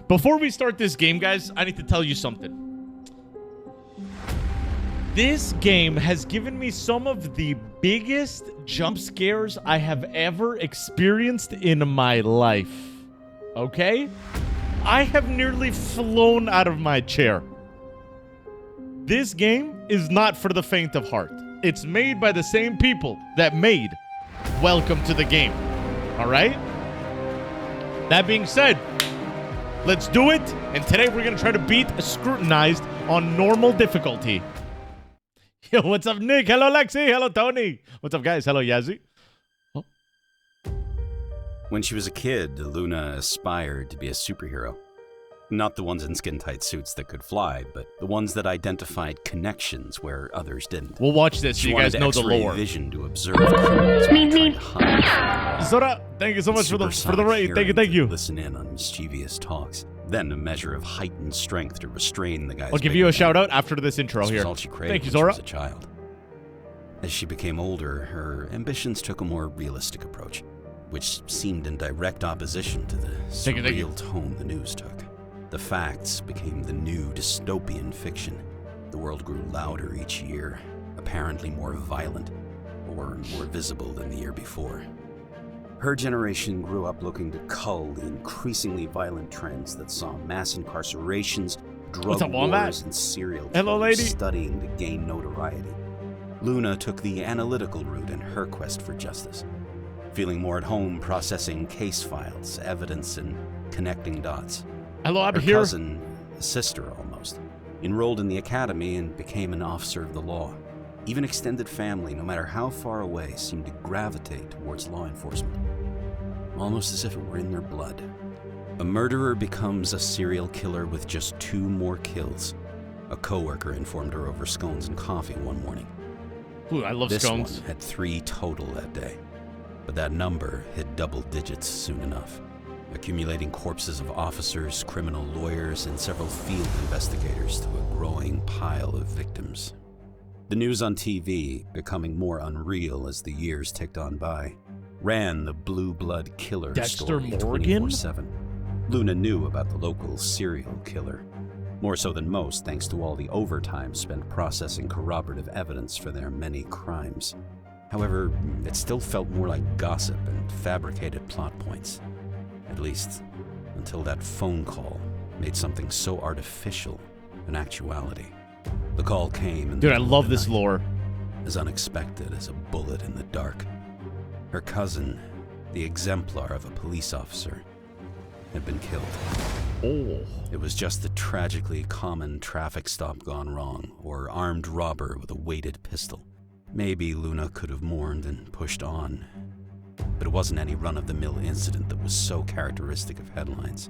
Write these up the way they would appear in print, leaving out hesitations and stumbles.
Before we start this game, guys, I need to tell you something. This game has given me some of the biggest jump scares I have ever experienced in my life. Okay? I have nearly flown out of my chair. This game is not for the faint of heart. It's made by the same people that made Welcome to the Game. All right? That being said, let's do it. And today we're going to try to beat Scrutinized on normal difficulty. Yo, what's up, Nick? Hello, Lexi. Hello, Tony. What's up, guys? Hello, Yazzie. Oh. When she was a kid, Luna aspired to be a superhero. Not the ones in skin-tight suits that could fly, but the ones that identified connections where others didn't. We'll watch this so you guys know the lore. Vision to observe criminals. Zora, thank you so much for the raid. Thank you. Listen in on mischievous talks. Then a measure of heightened strength to restrain the guy's. I'll give you a shout out after this intro here. All she craved Thank you, when Zora. she was a child. As she became older, her ambitions took a more realistic approach, which seemed in direct opposition to the surreal tone the news took. The facts became the new dystopian fiction. The world grew louder each year, apparently more violent, or more visible than the year before. Her generation grew up looking to cull the increasingly violent trends that saw mass incarcerations, drug wars, and serial killers studying to gain notoriety. Luna took the analytical route in her quest for justice, feeling more at home processing case files, evidence, and connecting dots. Hello, I'm her here. Cousin, a sister almost, enrolled in the academy and became an officer of the law. Even extended family, no matter how far away, seemed to gravitate towards law enforcement, almost as if it were in their blood. A murderer becomes a serial killer with just 2 more kills. A coworker informed her over scones and coffee one morning. Ooh, I love scones. This one had 3 total that day, but that number hit double digits soon enough, accumulating corpses of officers, criminal lawyers, and several field investigators to a growing pile of victims. The news on TV, becoming more unreal as the years ticked on by, ran the blue blood killer story 24/7. Luna knew about the local serial killer, more so than most thanks to all the overtime spent processing corroborative evidence for their many crimes. However, it still felt more like gossip and fabricated plot points. At least, until that phone call made something so artificial an actuality. The call came in Dude, I love this lore. As unexpected as a bullet in the dark. Her cousin, the exemplar of a police officer, had been killed. Oh. It was just a tragically common traffic stop gone wrong, or armed robber with a weighted pistol. Maybe Luna could have mourned and pushed on, but it wasn't any run-of-the-mill incident that was so characteristic of headlines.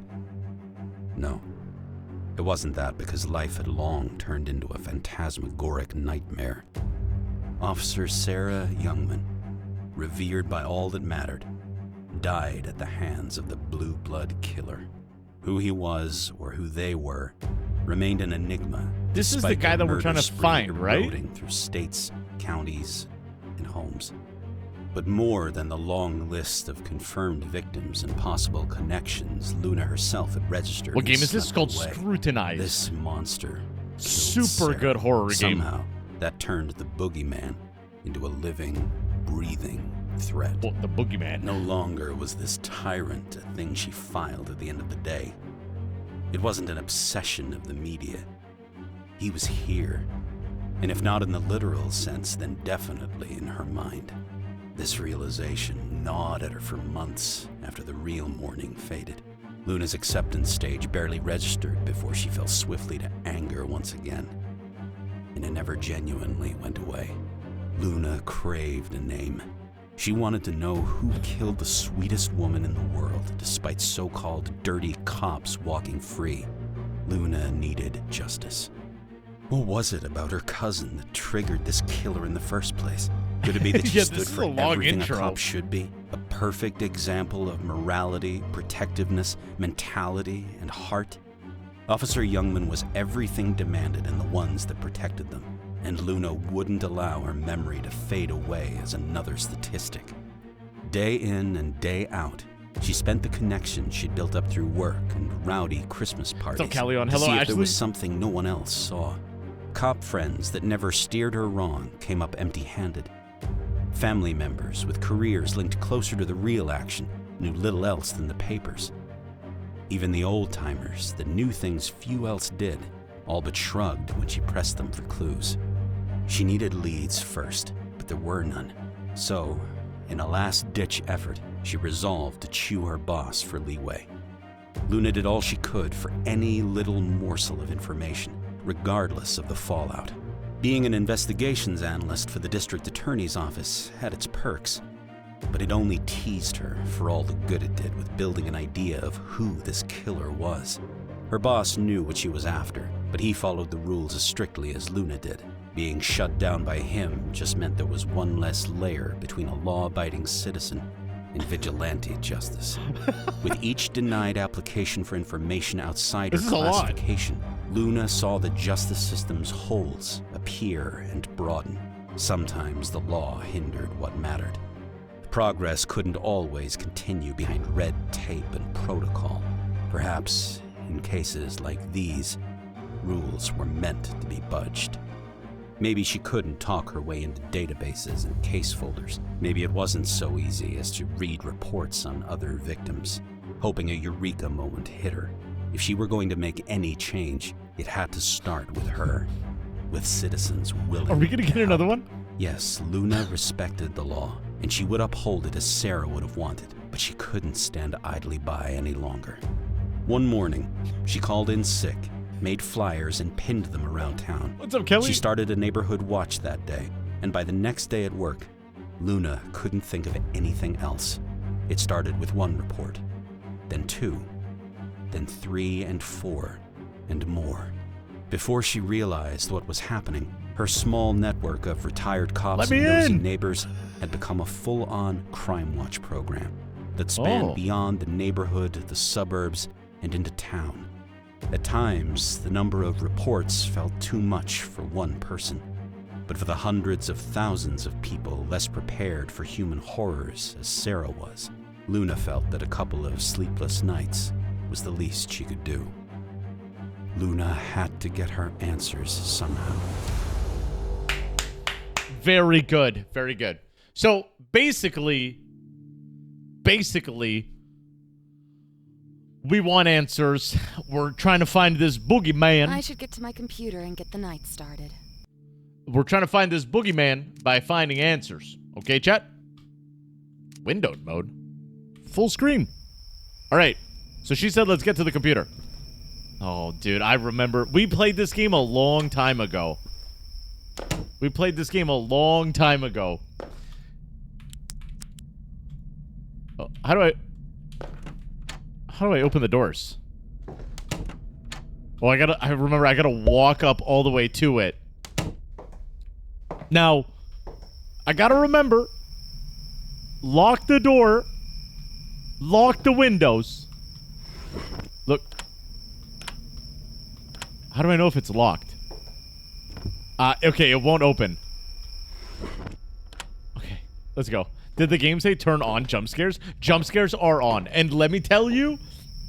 No, it wasn't that, because life had long turned into a phantasmagoric nightmare. Officer Sarah Youngman, revered by all that mattered, died at the hands of the blue blood killer. Who he was, or who they were, remained an enigma. This is the guy that we're trying to find, right? Eroding through states, counties, and homes. But more than the long list of confirmed victims and possible connections Luna herself had registered. What game is this? It's called Scrutinized. This monster. Super good horror game. Somehow, that turned the boogeyman into a living, breathing threat. Well, the boogeyman. No longer was this tyrant a thing she filed at the end of the day. It wasn't an obsession of the media. He was here. And if not in the literal sense, then definitely in her mind. This realization gnawed at her for months after the real mourning faded. Luna's acceptance stage barely registered before she fell swiftly to anger once again. And it never genuinely went away. Luna craved a name. She wanted to know who killed the sweetest woman in the world, despite so-called dirty cops walking free. Luna needed justice. What was it about her cousin that triggered this killer in the first place? Could it be that she stood for everything a cop should be? A perfect example of morality, protectiveness, mentality, and heart? Officer Youngman was everything demanded in the ones that protected them, and Luna wouldn't allow her memory to fade away as another statistic. Day in and day out, She spent the connections she'd built up through work and rowdy Christmas parties What's up, Callion? to Hello, see if Ashley. there was something no one else saw. Cop friends that never steered her wrong came up empty-handed. Family members with careers linked closer to the real action knew little else than the papers. Even the old-timers that knew things few else did all but shrugged when she pressed them for clues. She needed leads first, but there were none. So, in a last-ditch effort, she resolved to chew her boss for leeway. Luna did all she could for any little morsel of information, regardless of the fallout. Being an investigations analyst for the district attorney's office had its perks, but it only teased her for all the good it did with building an idea of who this killer was. Her boss knew what she was after, but he followed the rules as strictly as Luna did. Being shut down by him just meant there was one less layer between a law-abiding citizen and vigilante justice. With each denied application for information outside her classification, Luna saw the justice system's holes appear and broaden. Sometimes the law hindered what mattered. Progress couldn't always continue behind red tape and protocol. Perhaps, in cases like these, rules were meant to be budged. Maybe she couldn't talk her way into databases and case folders. Maybe it wasn't so easy as to read reports on other victims. Hoping a eureka moment hit her. If she were going to make any change, it had to start with her. With citizens willing. Are we gonna get another one? Yes, Luna respected the law, and she would uphold it as Sarah would have wanted, but she couldn't stand idly by any longer. One morning, she called in sick, made flyers and pinned them around town. What's up, Kelly? She started a neighborhood watch that day, and by the next day at work, Luna couldn't think of anything else. It started with one report, then two, then 3 and 4, and more. Before she realized what was happening, her small network of retired cops and nosy neighbors had become a full-on crime watch program that spanned beyond the neighborhood, the suburbs, and into town. At times, the number of reports felt too much for one person. But for the hundreds of thousands of people less prepared for human horrors as Sarah was, Luna felt that a couple of sleepless nights was the least she could do. Luna had to get her answers somehow. Very good. Very good. So basically, we want answers. We're trying to find this boogeyman. I should get to my computer and get the night started. We're trying to find this boogeyman by finding answers. Okay, chat? Windowed mode. Full screen. All right. So she said, let's get to the computer. Oh, dude, I remember. We played this game a long time ago. Oh, how do I open the doors? Oh, I remember I gotta walk up all the way to it. Now, I gotta remember, lock the door, lock the windows. Look. How do I know if it's locked? Okay, it won't open. Okay, let's go. Did the game say turn on jump scares? Jump scares are on. And let me tell you,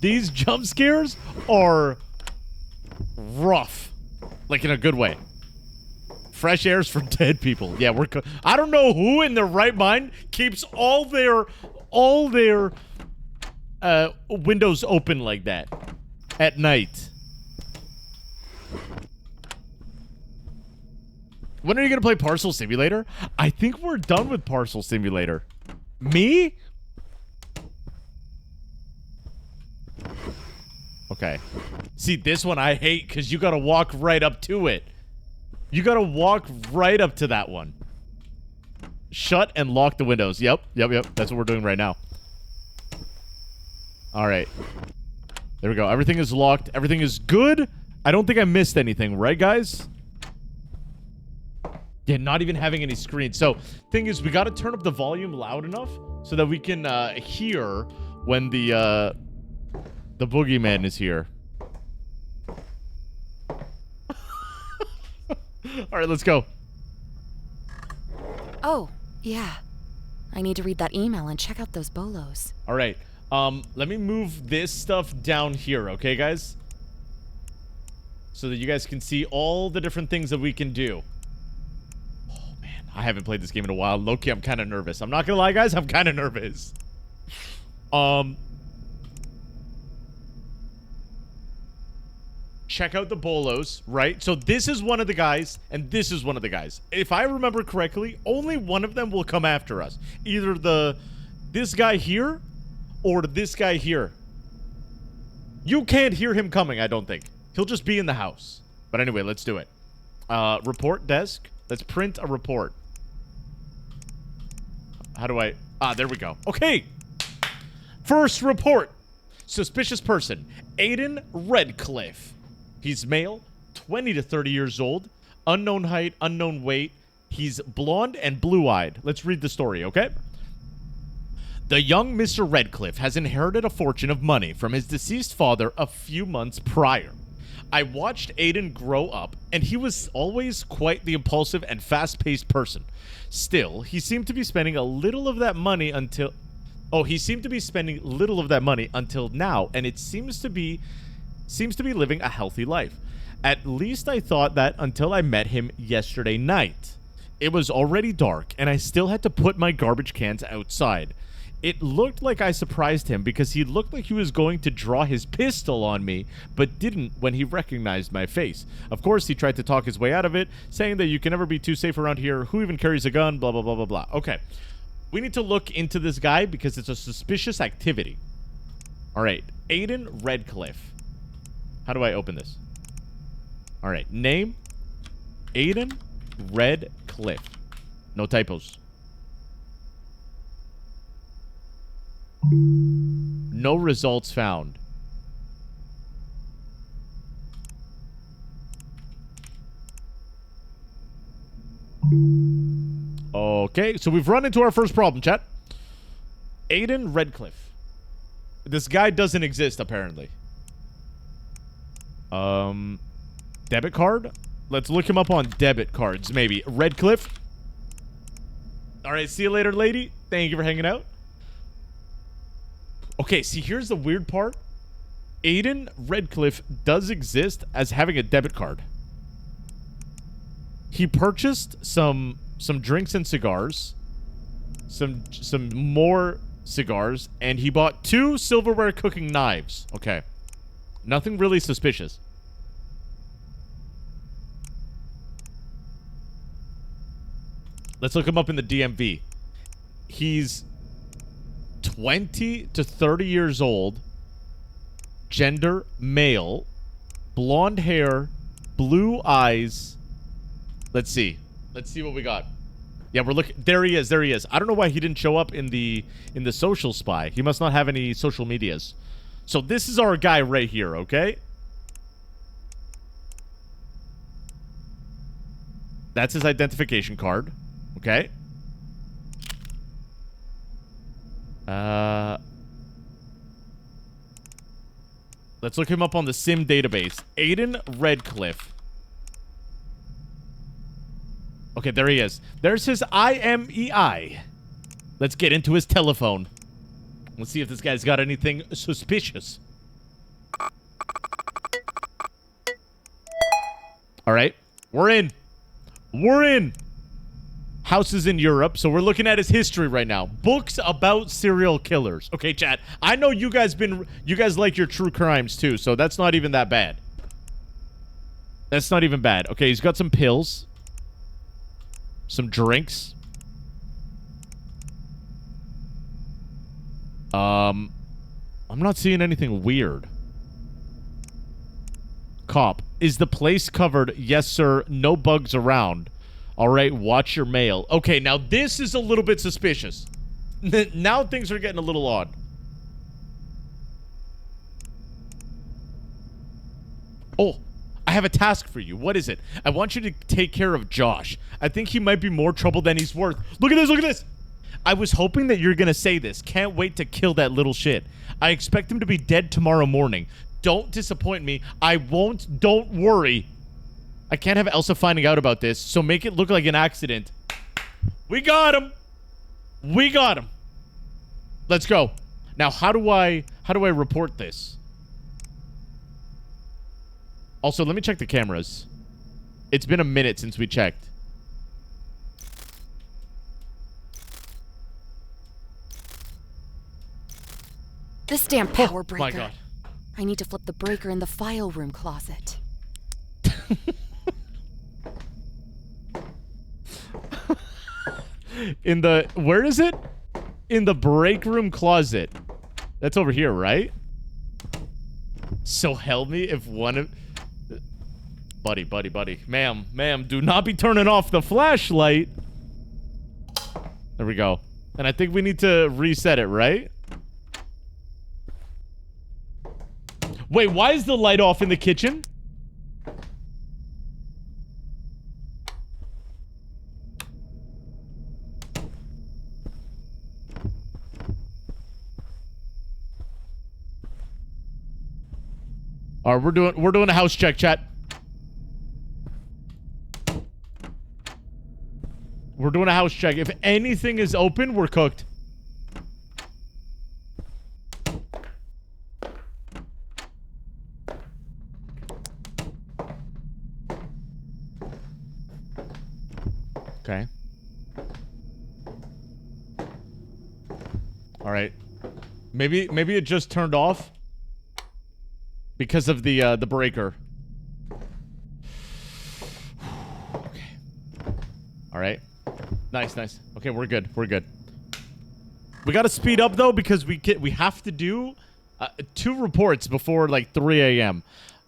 these jump scares are rough. Like in a good way. Fresh airs for dead people. Yeah, I don't know who in their right mind keeps all their windows open like that at night. When are you gonna play Parcel Simulator? I think we're done with Parcel Simulator. Me? Okay. See, this one I hate because you gotta walk right up to it. You gotta walk right up to that one. Shut and lock the windows. Yep. That's what we're doing right now. Alright. There we go. Everything is locked. Everything is good. I don't think I missed anything, right, guys? Yeah, not even having any screens. So, thing is, we gotta turn up the volume loud enough so that we can hear when the boogeyman is here. Alright, let's go. Oh, yeah. I need to read that email and check out those bolos. Alright. Let me move this stuff down here, okay, guys? So that you guys can see all the different things that we can do. Oh, man. I haven't played this game in a while. Low-key, I'm kind of nervous. I'm not gonna lie, guys. I'm kind of nervous. Check out the bolos, right? So this is one of the guys, and this is one of the guys. If I remember correctly, only one of them will come after us. Either this guy here or this guy here. You can't hear him coming, I don't think. He'll just be in the house. But anyway, let's do it. Report desk. Let's print a report. How do I... Ah, there we go. Okay. First report. Suspicious person. Aiden Redcliffe. He's male, 20 to 30 years old, unknown height, unknown weight. He's blonde and blue-eyed. Let's read the story, okay? The young Mr. Redcliffe has inherited a fortune of money from his deceased father a few months prior. I watched Aiden grow up, and he was always quite the impulsive and fast-paced person. Still, he seemed to be spending a little of that money until... Oh, he seemed to be spending little of that money until now, and it seems to be living a healthy life. At least I thought that until I met him yesterday night. It was already dark, and I still had to put my garbage cans outside. It looked like I surprised him because he looked like he was going to draw his pistol on me, but didn't when he recognized my face. Of course, he tried to talk his way out of it, saying that you can never be too safe around here, who even carries a gun, blah, blah, blah, blah, blah. Okay, we need to look into this guy because it's a suspicious activity. All right, Aiden Redcliffe. How do I open this? All right, name, Aiden Redcliffe. No typos. No results found. Okay, so we've run into our first problem, chat. Aiden Redcliffe. This guy doesn't exist, apparently. Debit card? Let's look him up on debit cards, maybe. Redcliffe. All right, see you later, lady. Thank you for hanging out. Okay, see, here's the weird part. Aiden Redcliffe does exist as having a debit card. He purchased some drinks and cigars, some more cigars, and he bought 2 silverware cooking knives. Okay. Nothing really suspicious. Let's look him up in the DMV. He's 20 to 30 years old, gender male, blonde hair, blue eyes. Let's see what we got. Yeah, we're looking. There he is. I don't know why he didn't show up in the social spy. He must not have any social medias. So this is our guy right here, okay? That's his identification card. Okay. Let's look him up on the SIM database. Aiden Redcliffe. Okay, there he is. There's his IMEI. Let's get into his telephone. Let's see if this guy's got anything suspicious. All right. We're in. Houses in Europe. So we're looking at his history right now. Books about serial killers. Okay, chat. I know you guys like your true crimes too, so that's not even that bad. That's not even bad. Okay, he's got some pills. Some drinks. I'm not seeing anything weird. Cop. Is the place covered? Yes, sir. No bugs around. All right, watch your mail. Okay, now this is a little bit suspicious. Now things are getting a little odd. Oh, I have a task for you. What is it? I want you to take care of Josh. I think he might be more trouble than he's worth. Look at this, look at this. I was hoping that you're gonna say this. Can't wait to kill that little shit. I expect him to be dead tomorrow morning. Don't disappoint me. I won't. Don't worry. I can't have Elsa finding out about this, so make it look like an accident. We got him. We got him. Let's go. Now, how do I report this? Also, let me check the cameras. It's been a minute since we checked. This damn power breaker. My God. I need to flip the breaker in the file room closet. In the... Where is it? In the break room closet. That's over here, right? So help me if one of... Buddy. Ma'am, do not be turning off the flashlight. There we go. And I think we need to reset it, right? Wait, why is the light off in the kitchen? All right, we're doing a house check, chat. We're doing a house check. If anything is open, we're cooked. Okay. All right. Maybe it just turned off because of the breaker. Okay. All right. Nice. Okay, we're good. We got to speed up though because we have to do 2 reports before like 3 a.m.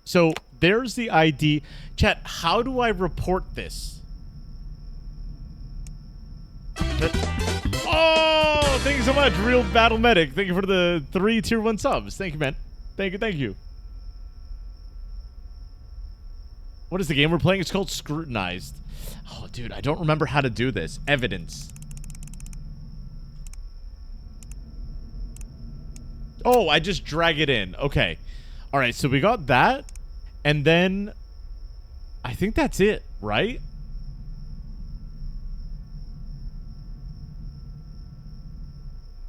So there's the ID. Chat, how do I report this? Oh, thank you so much, Real Battle Medic. Thank you for the 3 tier 1 subs. Thank you, man. Thank you. What is the game we're playing? It's called Scrutinized. Oh, dude, I don't remember how to do this. Evidence. Oh, I just drag it in. Okay. All right, so we got that. And then I think that's it, right?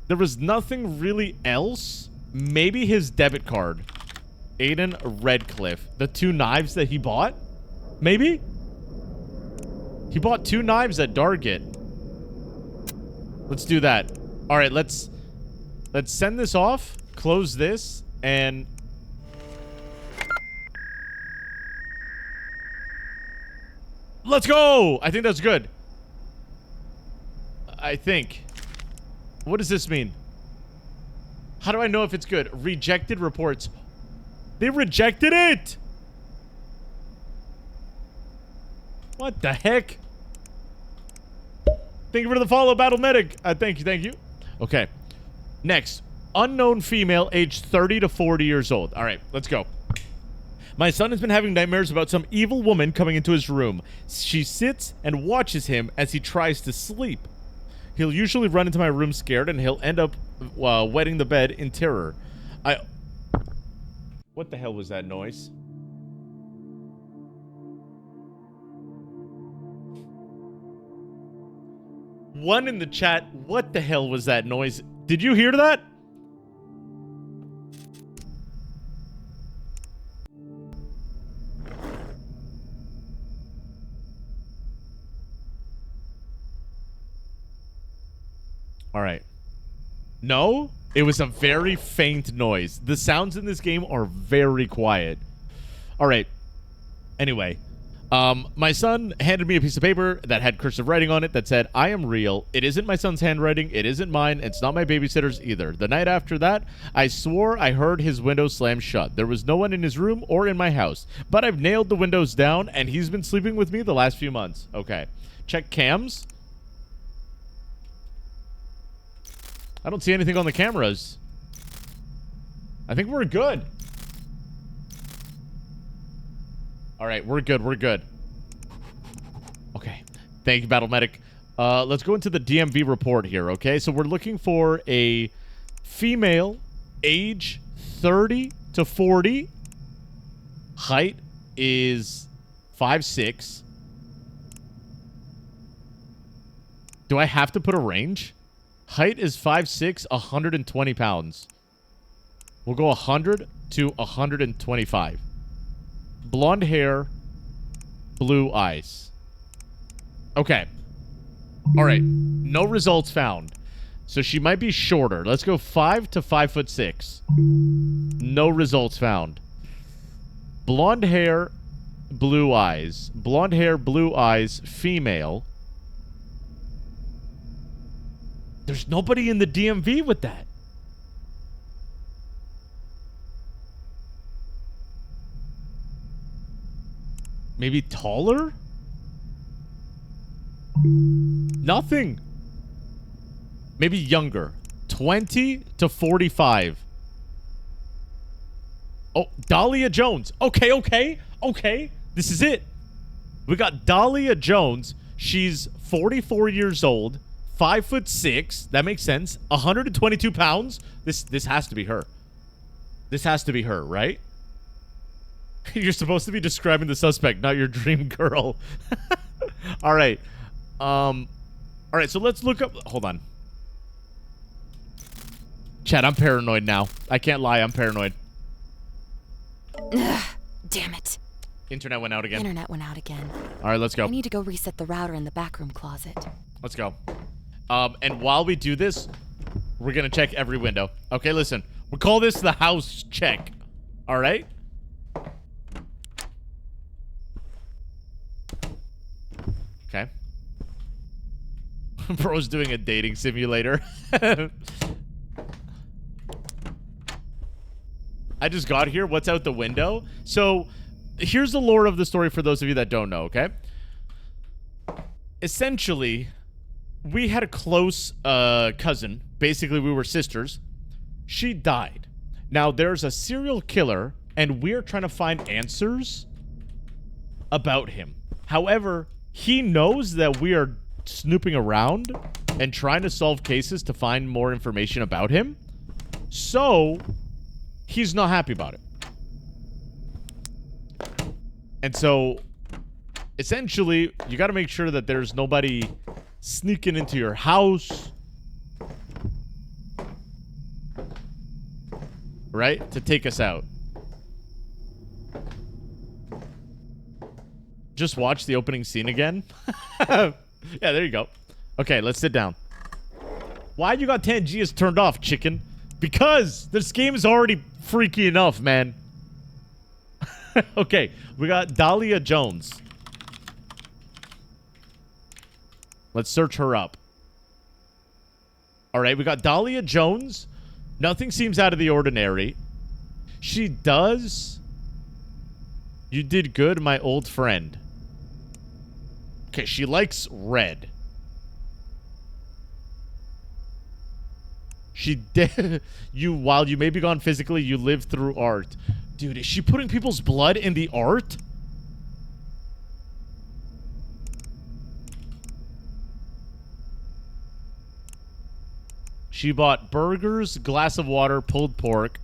There was nothing really else. Maybe his debit card. Aiden Redcliffe. The 2 knives that he bought? Maybe? He bought 2 knives at Target. Let's do that. All right, let's send this off. Close this. And... let's go! I think that's good. I think. What does this mean? How do I know if it's good? Rejected reports. They rejected it! What the heck? Thank you for the follow, Battle Medic. Thank you. Okay. Next. Unknown female, aged 30 to 40 years old. All right, let's go. My son has been having nightmares about some evil woman coming into his room. She sits and watches him as he tries to sleep. He'll usually run into my room scared, and he'll end up wetting the bed in terror. What the hell was that noise? One in the chat, what the hell was that noise? Did you hear that? All right. No, it was a very faint noise. The sounds in this game are very quiet. All right. Anyway, my son handed me a piece of paper that had cursive writing on it that said, "I am real. It isn't my son's handwriting. It isn't mine. It's not my babysitter's either." The night after that, I swore I heard his window slam shut. There was no one in his room or in my house, but I've nailed the windows down, and he's been sleeping with me the last few months. Okay. Check cams. I don't see anything on the cameras. I think we're good. All right, we're good. Okay. Thank you, Battle Medic. Let's go into the DMV report here, okay? So we're looking for a female, age 30 to 40. Height is 5'6". Do I have to put a range? Height is 5'6", 120 pounds. We'll go 100 to 125. Blonde hair, blue eyes. Okay. All right. No results found. So she might be shorter. Let's go 5 to 5'6". No results found. Blonde hair, blue eyes. Blonde hair, blue eyes, female. There's nobody in the DMV with that. Maybe taller? Nothing. Maybe younger. 20 to 45. Oh, Dahlia Jones. Okay. This is it. We got Dahlia Jones. She's 44 years old. 5'6". That makes sense. 122 pounds. This has to be her. This has to be her, right? You're supposed to be describing the suspect, not your dream girl. All right. All right, so let's look up... Hold on. Chat, I'm paranoid now. I can't lie, I'm paranoid. Ugh, damn it. Internet went out again. Internet went out again. All right, let's go. I need to go reset the router in the backroom closet. Let's go. And while we do this, we're going to check every window. Okay, listen. We'll call this the house check. All right? Okay. Bro's doing a dating simulator. I just got here. What's out the window? So, here's the lore of the story for those of you that don't know, okay? Essentially, we had a close cousin. Basically, we were sisters. She died. Now, there's a serial killer, and we're trying to find answers about him. However, he knows that we are snooping around and trying to solve cases to find more information about him. So, he's not happy about it. And so, essentially, you got to make sure that there's nobody sneaking into your house. Right? To take us out. Just watch the opening scene again. Yeah, there you go. Okay, let's sit down. Why you got Tangias turned off, chicken? Because this game is already freaky enough, man. Okay, we got Dahlia Jones. Let's search her up. All right, we got Dahlia Jones. Nothing seems out of the ordinary. She does. You did good, my old friend. Okay, she likes red. She did. While you may be gone physically, you live through art. Dude, is she putting people's blood in the art? She bought burgers, glass of water, pulled pork.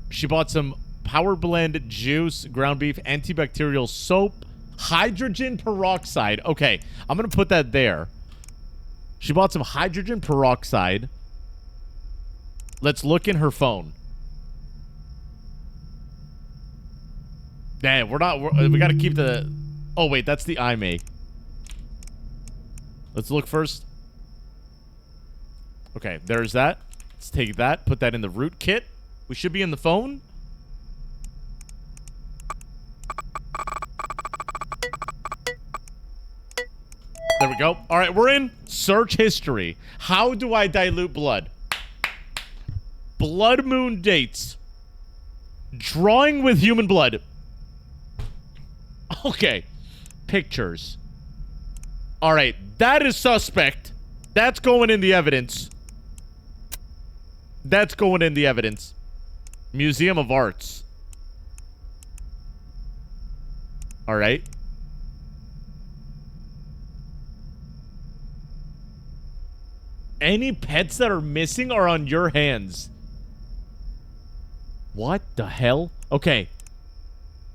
She bought some power blend juice, ground beef, antibacterial soap, hydrogen peroxide. Okay, I'm going to put that there. She bought some hydrogen peroxide. Let's look in her phone. Damn, we got to keep the... Oh, wait, that's the iMake. Let's look first. Okay, there's that. Let's take that, put that in the root kit. We should be in the phone. There we go. All right, we're in search history. How do I dilute blood? Blood moon dates. Drawing with human blood. Okay. Pictures. All right, that is suspect. That's going in the evidence. That's going in the evidence. Museum of Arts. All right. Any pets that are missing are on your hands. What the hell? Okay.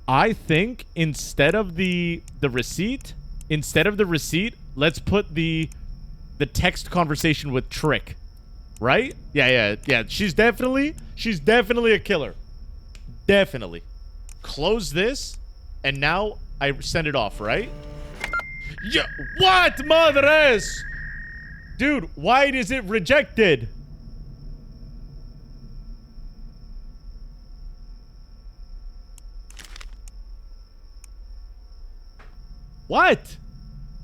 I think instead of the receipt, let's put the the text conversation with Trick. Right? Yeah. She's definitely a killer. Definitely. Close this, and now I send it off, right? Yeah. What, madres? Dude, why is it rejected? What?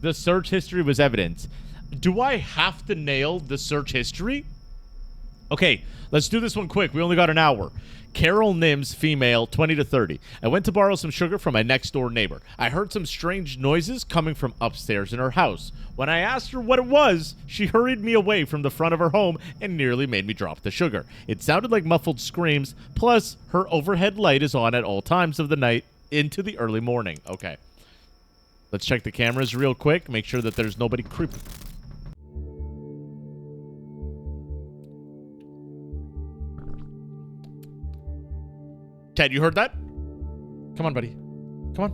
The search history was evidence. Do I have to nail the search history? Okay, let's do this one quick. We only got an hour. Carol Nims, female, 20 to 30. I went to borrow some sugar from my next-door neighbor. I heard some strange noises coming from upstairs in her house. When I asked her what it was, she hurried me away from the front of her home and nearly made me drop the sugar. It sounded like muffled screams, plus her overhead light is on at all times of the night into the early morning. Okay. Let's check the cameras real quick. Make sure that there's nobody creeping. Ted, you heard that? Come on, buddy. Come on.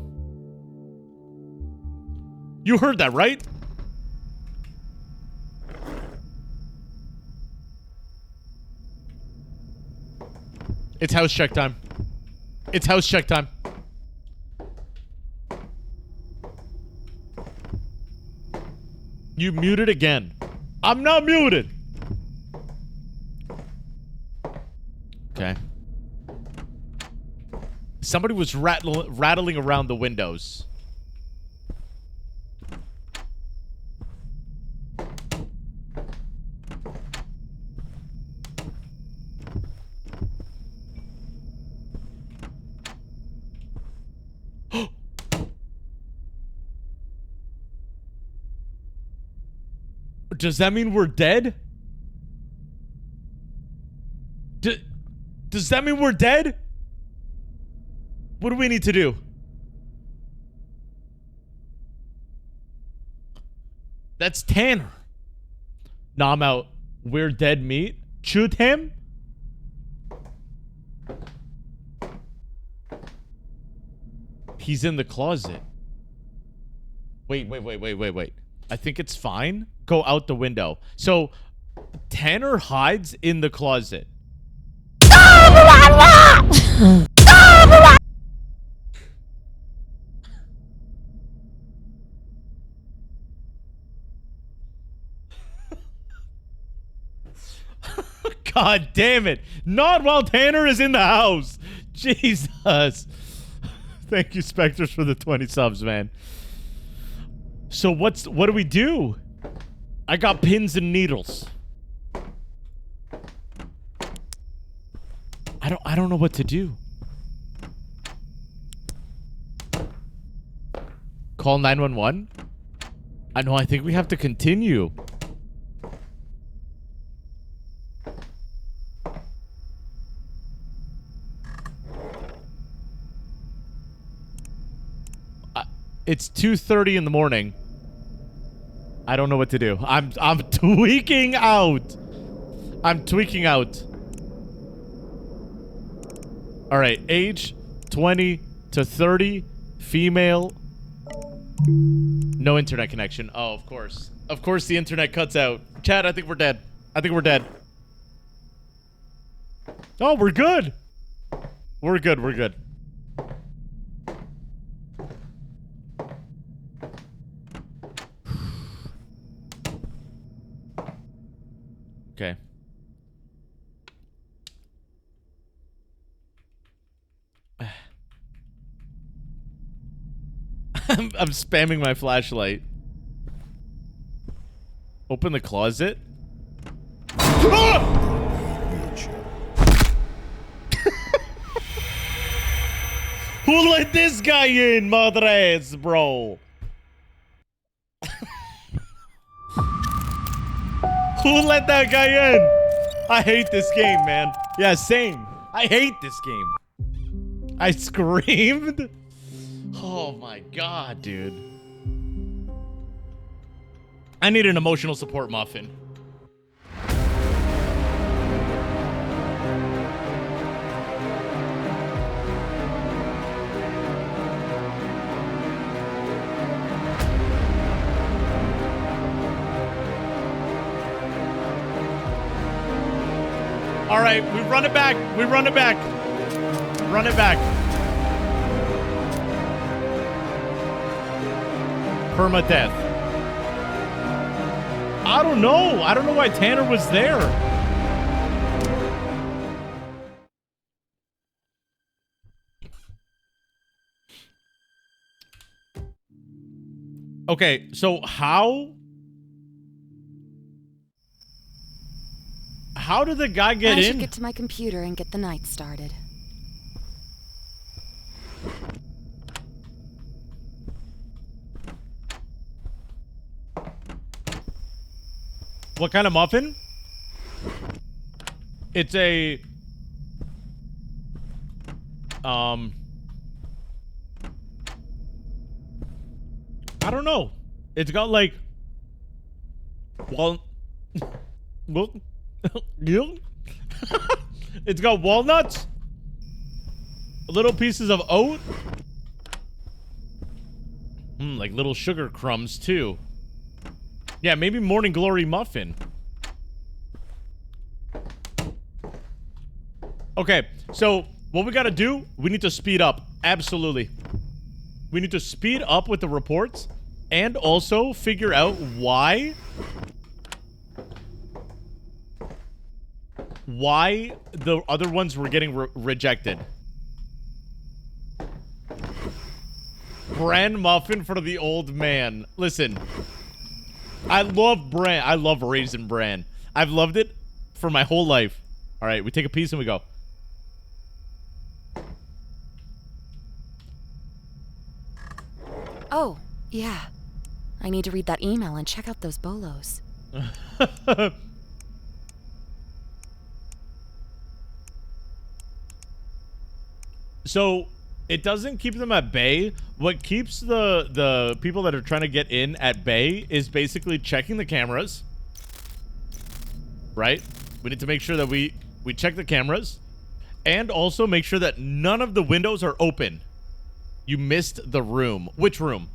You heard that, right? It's house check time. It's house check time. You muted again. I'm not muted. Okay. Somebody was rattling around the windows. Does that mean we're dead? Does that mean we're dead? What do we need to do? That's Tanner. Nah, I'm out. We're dead meat. Shoot him? He's in the closet. Wait. I think it's fine. Go out the window. So, Tanner hides in the closet. God damn it. Not while Tanner is in the house. Jesus. Thank you, Spectres, for the 20 subs, man. So what do we do? I got pins and needles. I don't know what to do. Call 911? I know, I think we have to continue. It's 2:30 in the morning. I don't know what to do. I'm tweaking out. I'm tweaking out. All right, age 20 to 30, female. No internet connection. Oh, of course. Of course the internet cuts out. Chat, I think we're dead. I think we're dead. Oh, we're good. We're good. We're good. Okay. I'm spamming my flashlight. Open the closet. Who let this guy in, madres, bro? Who let that guy in? I hate this game, man. Yeah, same. I hate this game. I screamed. Oh my god, dude. I need an emotional support muffin. right, we run it back. We run it back. Run it back. Permadeath. I don't know. I don't know why Tanner was there. Okay, so how did the guy get I in? should get to my computer and get the night started. What kind of muffin? It's a I don't know. It's got like it's got walnuts, little pieces of oat, like little sugar crumbs too. Yeah, maybe morning glory muffin. Okay, so what we gotta do, we need to speed up. Absolutely. We need to speed up with the reports and also figure out why the other ones were getting rejected. Bran muffin for the old man. Listen, I love bran. I love Raisin Bran. I've loved it for my whole life. All right, we take a piece and we go. Oh, yeah. I need to read that email and check out those bolos. So it doesn't keep them at bay. What keeps the people that are trying to get in at bay is basically checking the cameras. Right? We need to make sure that we check the cameras and also make sure that none of the windows are open. You missed the room. Which room?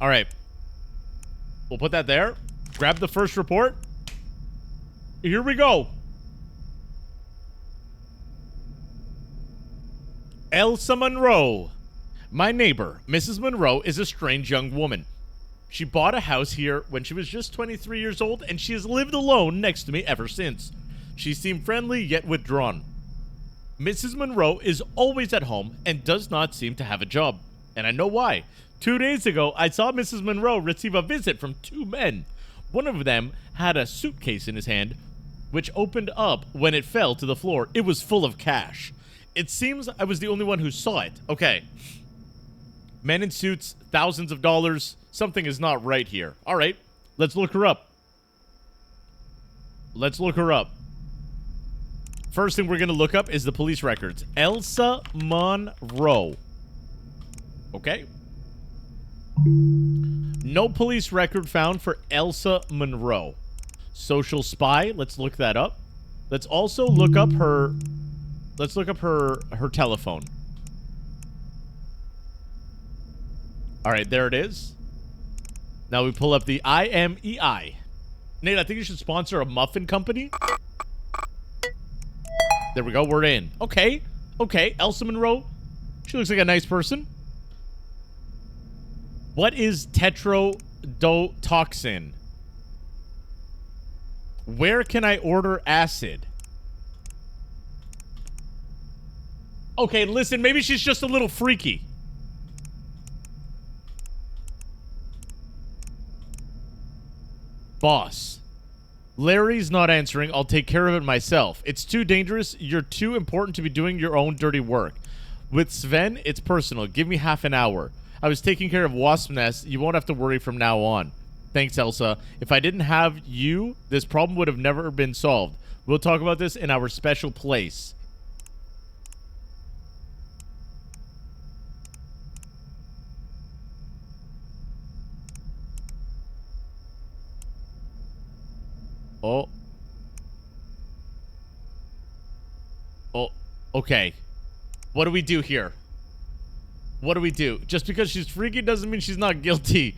All right. We'll put that there. Grab the first report. Here we go. Elsa Monroe. My neighbor, Mrs. Monroe, is a strange young woman. She bought a house here when she was just 23 years old, and she has lived alone next to me ever since. She seemed friendly yet withdrawn. Mrs. Monroe is always at home and does not seem to have a job. And I know why. 2 days ago, I saw Mrs. Monroe receive a visit from two men. One of them had a suitcase in his hand, which opened up when it fell to the floor. It was full of cash. It seems I was the only one who saw it. Okay. Men in suits, thousands of dollars. Something is not right here. All right, let's look her up. Let's look her up. First thing we're going to look up is the police records. Elsa Monroe. Okay. No police record found for Elsa Monroe. Social spy. Let's look that up. Let's also look up her... Let's look up her telephone. All right, there it is. Now we pull up the IMEI. Nate, I think you should sponsor a muffin company. There we go. We're in. Okay. Okay. Elsa Monroe. She looks like a nice person. What is tetrodotoxin? Where can I order acid? Okay, listen. Maybe she's just a little freaky. Boss. Larry's not answering. I'll take care of it myself. It's too dangerous. You're too important to be doing your own dirty work. With Sven, it's personal. Give me half an hour. I was taking care of Wasp Nest. You won't have to worry from now on. Thanks, Elsa. If I didn't have you, this problem would have never been solved. We'll talk about this in our special place. Oh. Oh, okay. What do we do here? What do we do? Just because she's freaky doesn't mean she's not guilty.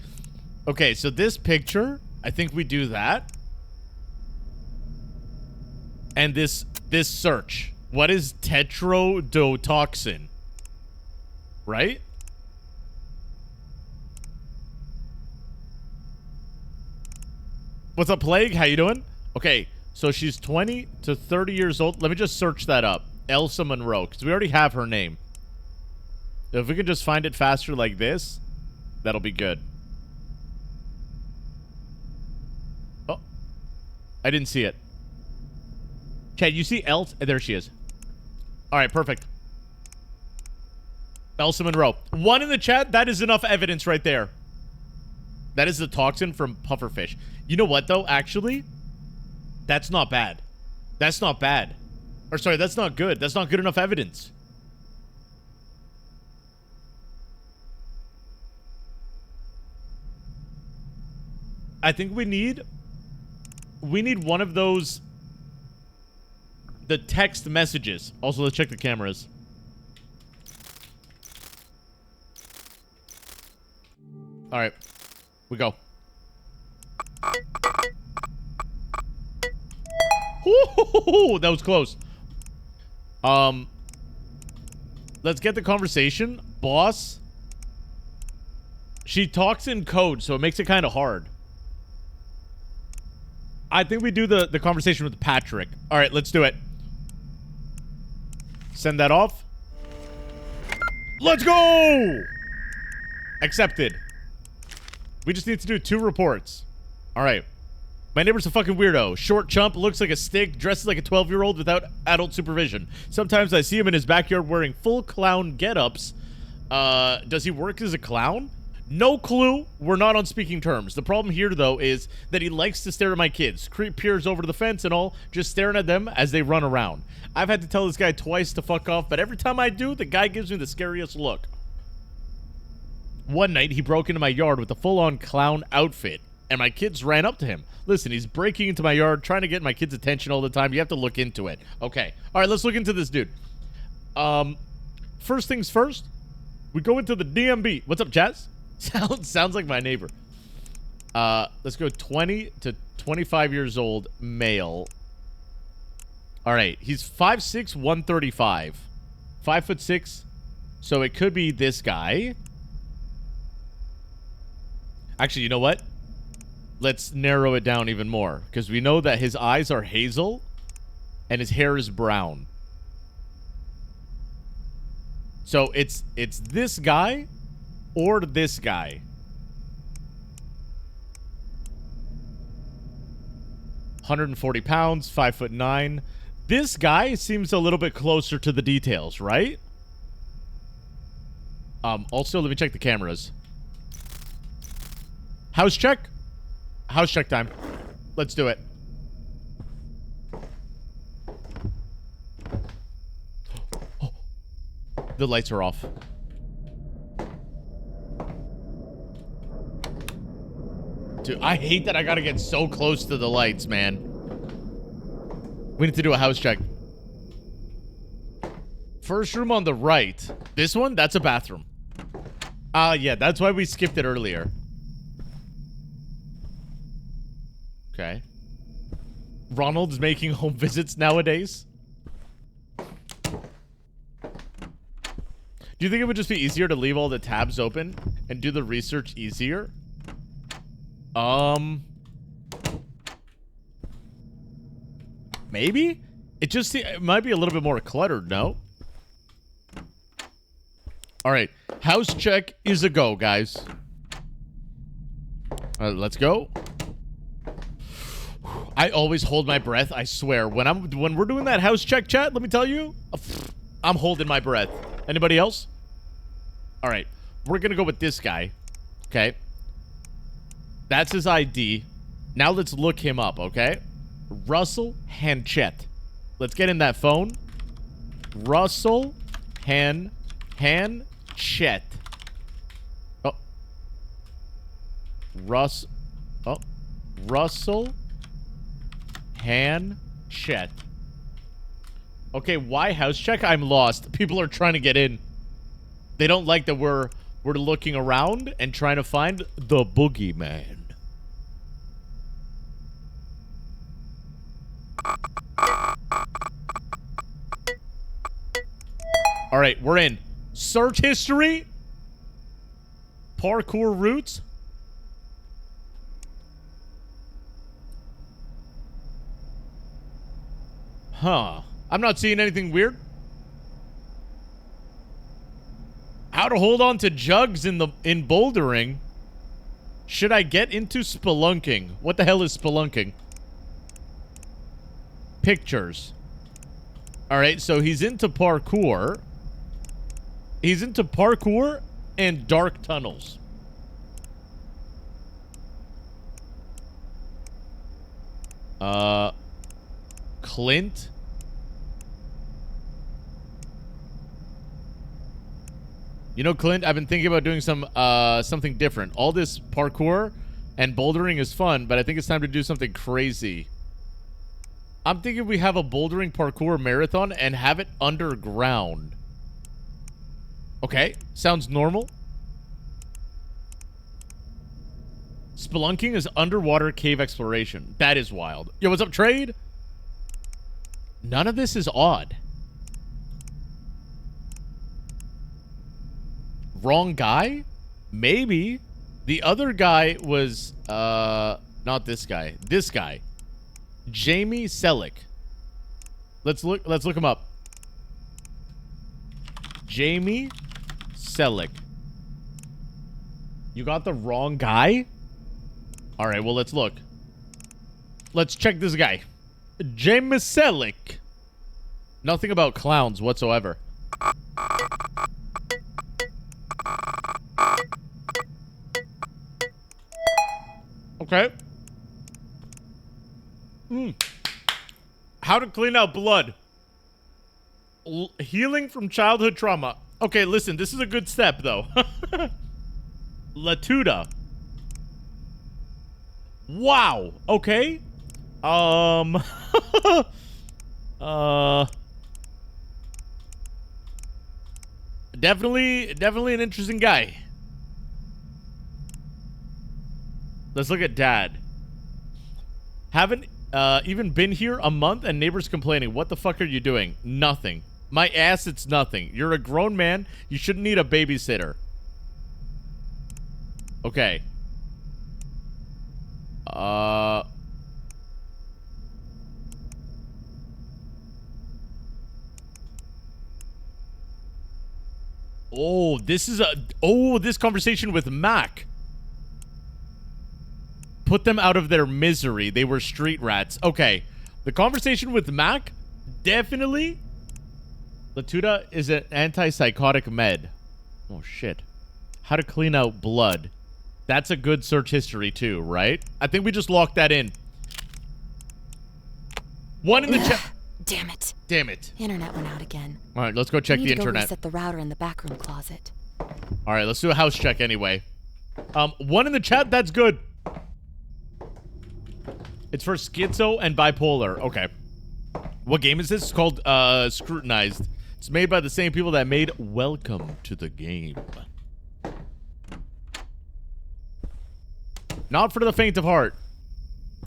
Okay, so this picture, I think we do that. And this search. What is tetrodotoxin? Right? What's up, Plague? How you doing? Okay, so she's 20 to 30 years old. Let me just search that up. Elsa Monroe, because we already have her name. If we can just find it faster like this, that'll be good. Oh. I didn't see it. Chad, you see Elsa? There she is. Alright, perfect. Elsa Monroe. 1 in the chat, that is enough evidence right there. That is the toxin from pufferfish. You know what, though? Actually, that's not bad. That's not bad. Or, sorry, that's not good. That's not good enough evidence. I think we need one of those, the text messages. Also, let's check the cameras. All right, we go. Ooh, that was close. Let's get the conversation. Boss. She talks in code, so it makes it kind of hard. I think we do the conversation with Patrick. All right, let's do it. Send that off. Let's go! Accepted. We just need to do 2 reports. All right. My neighbor's a fucking weirdo. Short chump, looks like a stick, dresses like a 12-year-old without adult supervision. Sometimes I see him in his backyard wearing full clown get-ups. Does he work as a clown? No clue. We're not on speaking terms. The problem here, though, is that he likes to stare at my kids. Creep peers over to the fence and all, just staring at them as they run around. I've had to tell this guy twice to fuck off, but every time I do, the guy gives me the scariest look. One night, he broke into my yard with a full-on clown outfit, and my kids ran up to him. Listen, he's breaking into my yard, trying to get my kids' attention all the time. You have to look into it. Okay. All right, let's look into this dude. First things first, we go into the DMB. What's up, Jazz? Sounds like my neighbor. Let's go 20 to 25 years old, male. All right, he's 5'6", 135. 5'6", so it could be this guy. Actually, you know what? Let's narrow it down even more, because we know that his eyes are hazel and his hair is brown. So it's this guy or this guy. 140 pounds, 5'9". This guy seems a little bit closer to the details, right? Also, let me check the cameras. House check? House check time. Let's do it. Oh. The lights are off. Dude, I hate that I gotta get so close to the lights, man. We need to do a house check. First room on the right. This one? That's a bathroom. Yeah, that's why we skipped it earlier. Okay. Ronald's making home visits nowadays. Do you think it would just be easier to leave all the tabs open and do the research easier? Maybe? It might be a little bit more cluttered, no? Alright. House check is a go, guys. Let's go. I always hold my breath, I swear. When we're doing that house check, chat, let me tell you, I'm holding my breath. Anybody else? Alright. We're gonna go with this guy. Okay. That's his ID. Now let's look him up, okay? Russell Hanchett. Let's get in that phone. Russell Hanchett. Oh. Russell Hanchett. Okay, why house check? I'm lost. People are trying to get in. They don't like that we're looking around and trying to find the boogeyman. All right, we're in. Search history. Parkour routes. Huh. I'm not seeing anything weird. How to hold on to jugs in bouldering. Should I get into spelunking? What the hell is spelunking? Pictures. Alright, so he's into parkour. He's into parkour and dark tunnels. Clint. You know, Clint, I've been thinking about doing something different. All this parkour and bouldering is fun, but I think it's time to do something crazy. I'm thinking we have a bouldering parkour marathon and have it underground. Okay, sounds normal. Spelunking is underwater cave exploration. That is wild. Yo, what's up, Trade? None of this is odd. Wrong guy? Maybe. The other guy was, not this guy. This guy. Jamie Selleck. Let's look him up. Jamie Selleck. You got the wrong guy? Alright, well, let's look. Let's check this guy. Jamie Selleck. Nothing about clowns whatsoever. Okay. How to clean out blood. Healing from childhood trauma. Okay, listen, this is a good step, though. Latuda. Wow. Okay. Definitely an interesting guy. Let's look at Dad. Haven't even been here a month and neighbors complaining. What the fuck are you doing? Nothing. My ass, it's nothing. You're a grown man. You shouldn't need a babysitter. Okay. Oh, this is this conversation with Mac. Put them out of their misery. They were street rats. Okay. The conversation with Mac, definitely. Latuda is an antipsychotic med. Oh, shit. How to clean out blood. That's a good search history, too, right? I think we just locked that in. One in the chat. Damn it. Damn it. Internet went out again. All right, let's go check the internet. Reset the router in the backroom closet. All right, let's do a house check anyway. One in the chat, that's good. It's for schizo and bipolar. Okay. What game is this? It's called Scrutinized. It's made by the same people that made Welcome to the Game. Not for the faint of heart.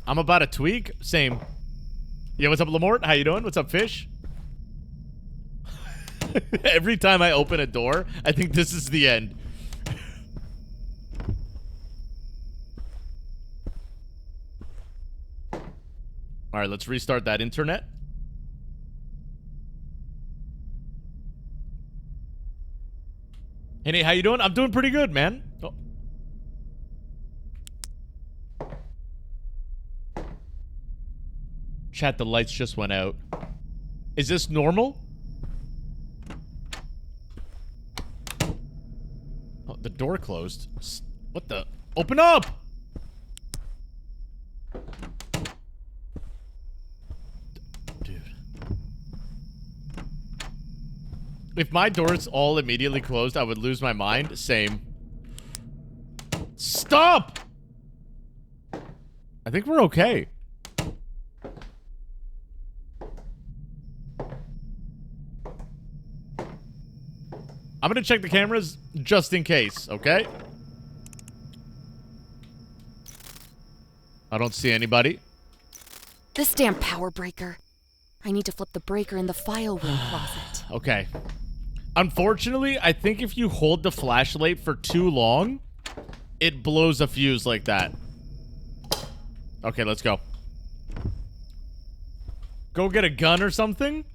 I'm about to tweak. Same. Yeah, what's up, Lamort? How you doing? What's up, Fish? Every time I open a door, I think this is the end. All right, let's restart that internet. Hey, Nate, how you doing? I'm doing pretty good, man. Oh. Chat, the lights just went out. Is this normal? Oh, the door closed. What the? Open up! Dude. If my doors all immediately closed, I would lose my mind. Same. Stop! I think we're okay. I'm gonna check the cameras just in case, okay? I don't see anybody. This damn power breaker. I need to flip the breaker in the file room closet. Okay. Unfortunately, I think if you hold the flashlight for too long, it blows a fuse like that. Okay, let's go. Go get a gun or something?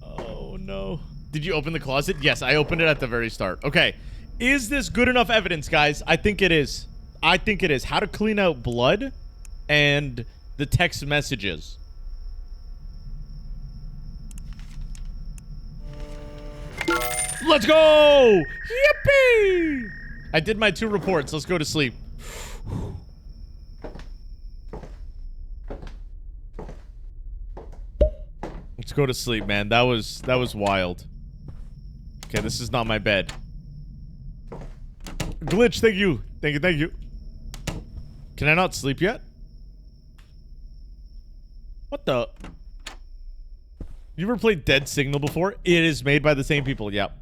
Oh, no. Did you open the closet? Yes, I opened it at the very start. Okay. Is this good enough evidence, guys? I think it is. I think it is. How to clean out blood and the text messages. Let's go! Yippee! I did my 2 reports. Let's go to sleep. Let's go to sleep, man. That was wild. Okay, this is not my bed. Glitch, thank you. Thank you, thank you. Can I not sleep yet? What the? You ever played Dead Signal before? It is made by the same people, yep.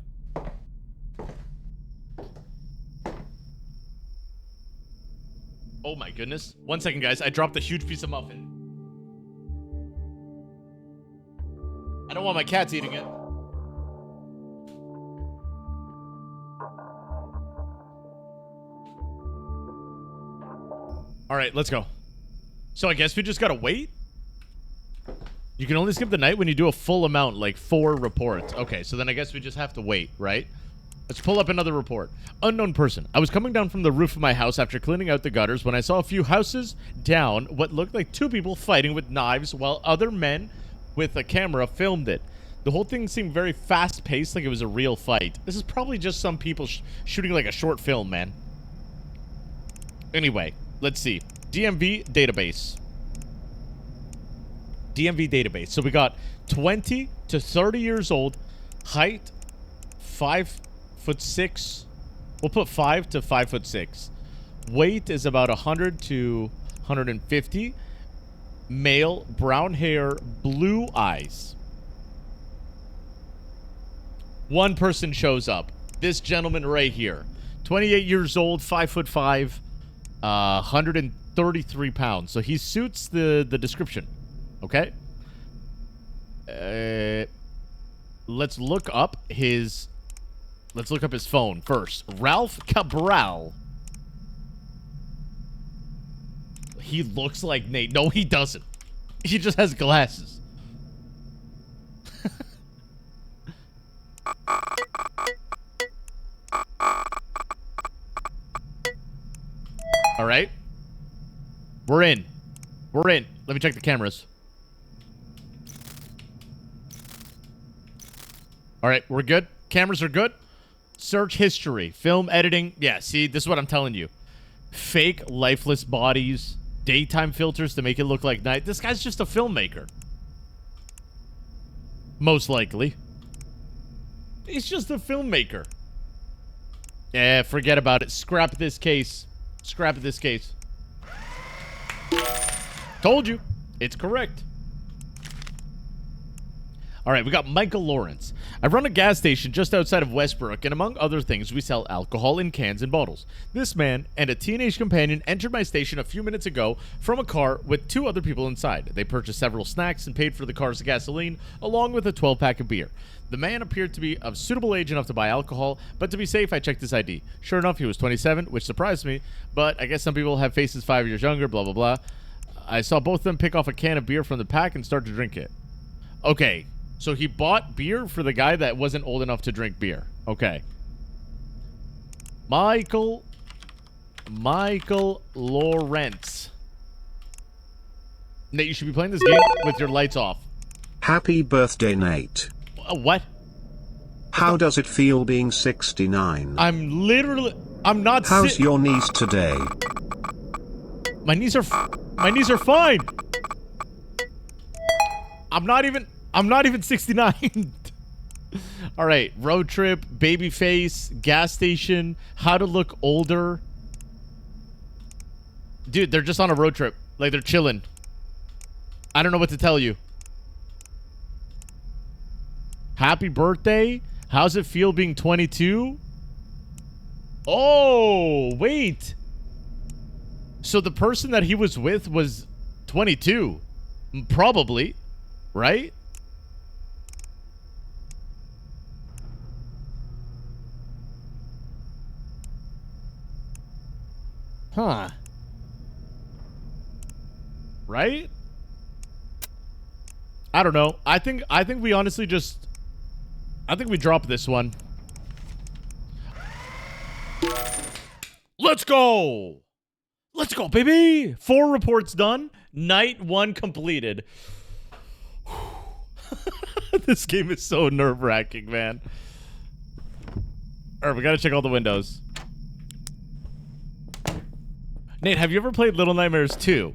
Oh my goodness. 1 second, guys. I dropped a huge piece of muffin. I don't want my cats eating it. All right, let's go. So I guess we just gotta wait? You can only skip the night when you do a full amount, like 4 reports. Okay, so then I guess we just have to wait, right? Let's pull up another report. Unknown person. I was coming down from the roof of my house after cleaning out the gutters when I saw a few houses down what looked like 2 people fighting with knives while other men with a camera filmed it. The whole thing seemed very fast-paced, like it was a real fight. This is probably just some people shooting like a short film, man. Anyway, let's see. DMV database. DMV database. So we got 20 to 30 years old, height 5'6". We'll put 5 to 5'6". Weight is about 100 to 150. Male, brown hair, blue eyes. 1 person shows up. This gentleman right here. 28 years old, 5'5", 133 pounds. So he suits the description. Okay? Let's look up his phone first. Ralph Cabral. He looks like Nate. No, he doesn't. He just has glasses. All right. We're in. We're in. Let me check the cameras. All right, we're good. Cameras are good. Search history. Film editing. Yeah, see, this is what I'm telling you. Fake lifeless bodies. Daytime filters to make it look like night. This guy's just a filmmaker. Most likely. He's just a filmmaker. Yeah, forget about it. Scrap this case. Scrap this case. Told you. It's correct. All right, we got Michael Lawrence. I run a gas station just outside of Westbrook, and among other things, we sell alcohol in cans and bottles. This man and a teenage companion entered my station a few minutes ago from a car with 2 other people inside. They purchased several snacks and paid for the car's gasoline, along with a 12-pack of beer. The man appeared to be of suitable age enough to buy alcohol, but to be safe, I checked his ID. Sure enough, he was 27, which surprised me, but I guess some people have faces 5 years younger, blah, blah, blah. I saw both of them pick off a can of beer from the pack and start to drink it. Okay. So he bought beer for the guy that wasn't old enough to drink beer. Okay. Michael Lawrence. Nate, you should be playing this game with your lights off. Happy birthday, Nate. What? How does it feel being 69? I'm not How's your knees today? My knees are fine. I'm not even 69. All right, road trip, baby face, gas station, how to look older. Dude, they're just on a road trip. Like, they're chilling. I don't know what to tell you. Happy birthday. How's it feel being 22? Oh, wait. So the person that he was with was 22. Probably. Right? Huh. Right? I don't know. I think we honestly just... I think we drop this one. Let's go! Let's go, baby! 4 reports done. Night 1 completed. This game is so nerve-wracking, man. Alright, we gotta check all the windows. Nate, have you ever played Little Nightmares 2?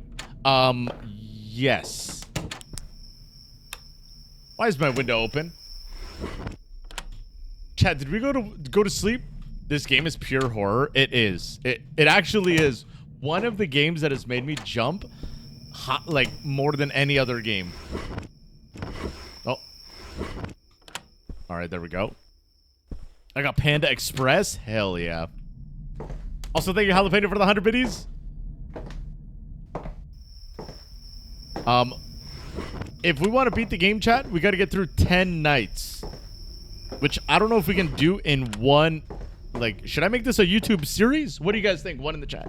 Yes. Why is my window open? Chad, did we go to sleep? This game is pure horror. It is. It actually is one of the games that has made me jump like more than any other game. Oh. All right, there we go. I got Panda Express. Hell yeah. Also, thank you, Jalapeno, for the 100 biddies. If we want to beat the game, chat, we got to get through 10 nights. Which I don't know if we can do in one... Like, should I make this a YouTube series? What do you guys think? One in the chat.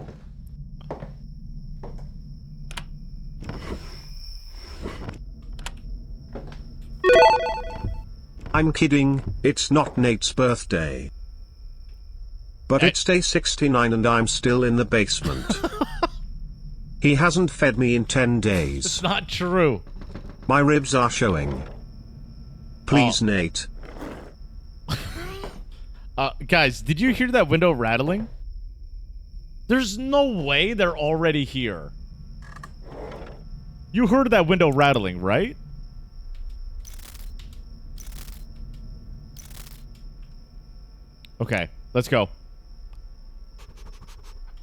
I'm kidding, it's not Nate's birthday. But it's day 69 and I'm still in the basement. He hasn't fed me in 10 days. It's not true. My ribs are showing. Please, Nate. Guys, did you hear that window rattling? There's no way they're already here. You heard that window rattling, right? Okay, let's go.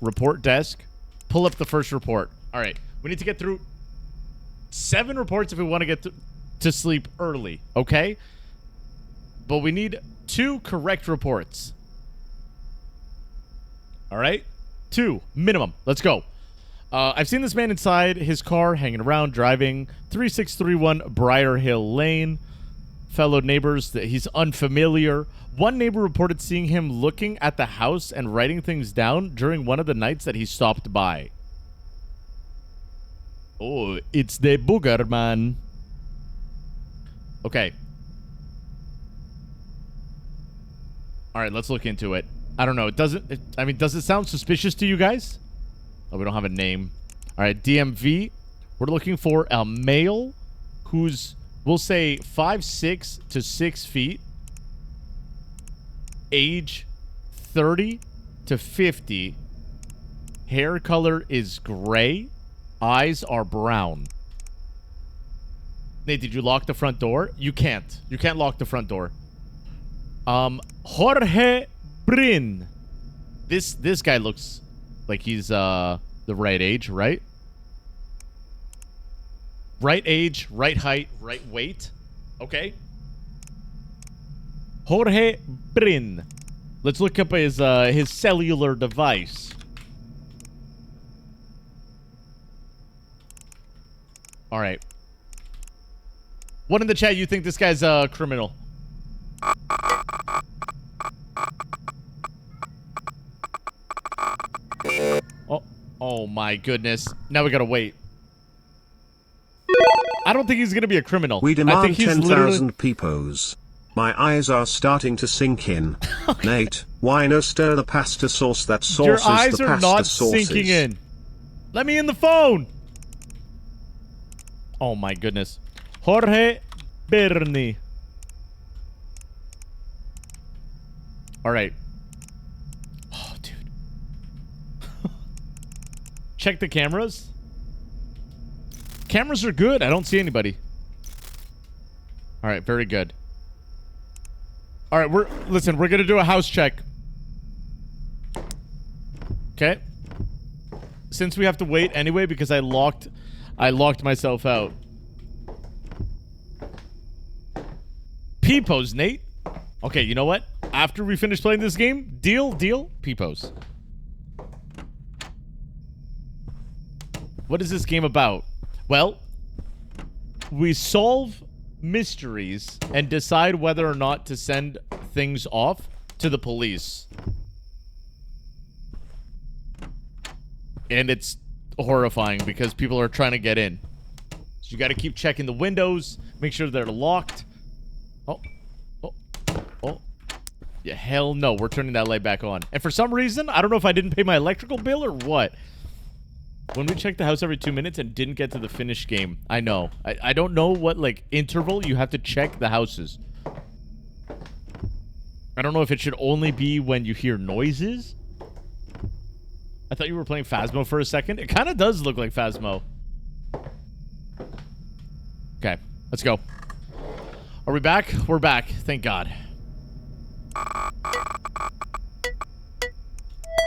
Report desk. Pull up the first report. All right, we need to get through 7 reports if we want to get to sleep early, okay? But we need 2 correct reports. All right? 2 minimum. Let's go. I've seen this man inside his car hanging around driving 3631 Briar Hill Lane. Fellow neighbors that he's unfamiliar. One neighbor reported seeing him looking at the house and writing things down during one of the nights that he stopped by. Oh, it's the booger man. Okay. All right, let's look into it. I don't know. Does it sound suspicious to you guys? Oh, we don't have a name. All right, DMV. We're looking for a male who's, we'll say, 5'6" to 6 feet. Age 30 to 50. Hair color is gray. Eyes are brown. Nate, did you lock the front door? You can't. You can't lock the front door. Jorge Brin. This guy looks like he's the right age, right? Right age, right height, right weight. Okay. Jorge Brin. Let's look up his cellular device. All right. What in the chat you think this guy's a criminal? Oh my goodness. Now we gotta wait. I don't think he's gonna be a criminal. We I demand think 10,000 peepos. My eyes are starting to sink in. Okay. Nate, why no stir the pasta sauce that sauces Your eyes the are pasta not sauces? sinking in. Let me in the phone. Oh my goodness. Jorge Berni. All right. Oh, dude. Check the cameras. Cameras are good. I don't see anybody. All right, very good. All right, listen, we're going to do a house check. Okay? Since we have to wait anyway because I locked myself out. Peepos, Nate. Okay, you know what? After we finish playing this game, deal, Peepos. What is this game about? Well, we solve mysteries and decide whether or not to send things off to the police. And it's horrifying because people are trying to get in. So you got to keep checking the windows, make sure they're locked. Oh. Yeah, hell no, we're turning that light back on. And for some reason, I don't know if I didn't pay my electrical bill or what. When we checked the house every 2 minutes and didn't get to the finished game. I know. I don't know what, like, interval you have to check the houses. I don't know if it should only be when you hear noises. I thought you were playing Phasmo for a second. It kind of does look like Phasmo. Okay, let's go. Are we back? We're back. Thank God.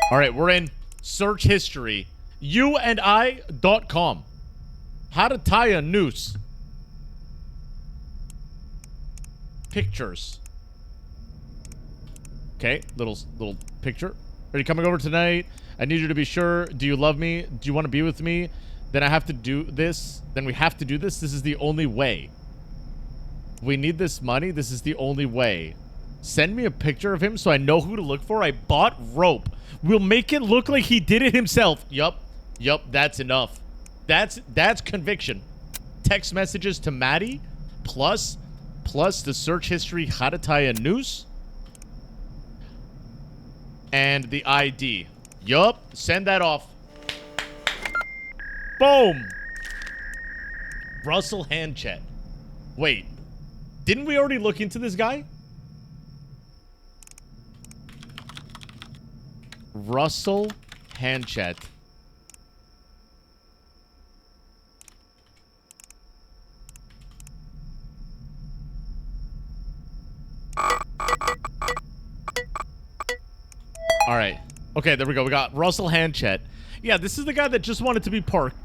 All right, we're in search history. YouandI.com. How to tie a noose. Pictures. Okay, little picture. Are you coming over tonight? I need you to be sure. Do you love me? Do you want to be with me? Then I have to do this. Then we have to do this. This is the only way. We need this money. This is the only way. Send me a picture of him so I know who to look for. I bought rope. We'll make it look like he did it himself. Yup, that's enough. That's conviction. Text messages to Maddie, plus the search history, how to tie a noose, and the ID. Yup, send that off. Boom. Russell Handchet. Wait, didn't we already look into this guy? Russell Handchet. All right. Okay, there we go. We got Russell Handchet. Yeah, this is the guy that just wanted to be parked.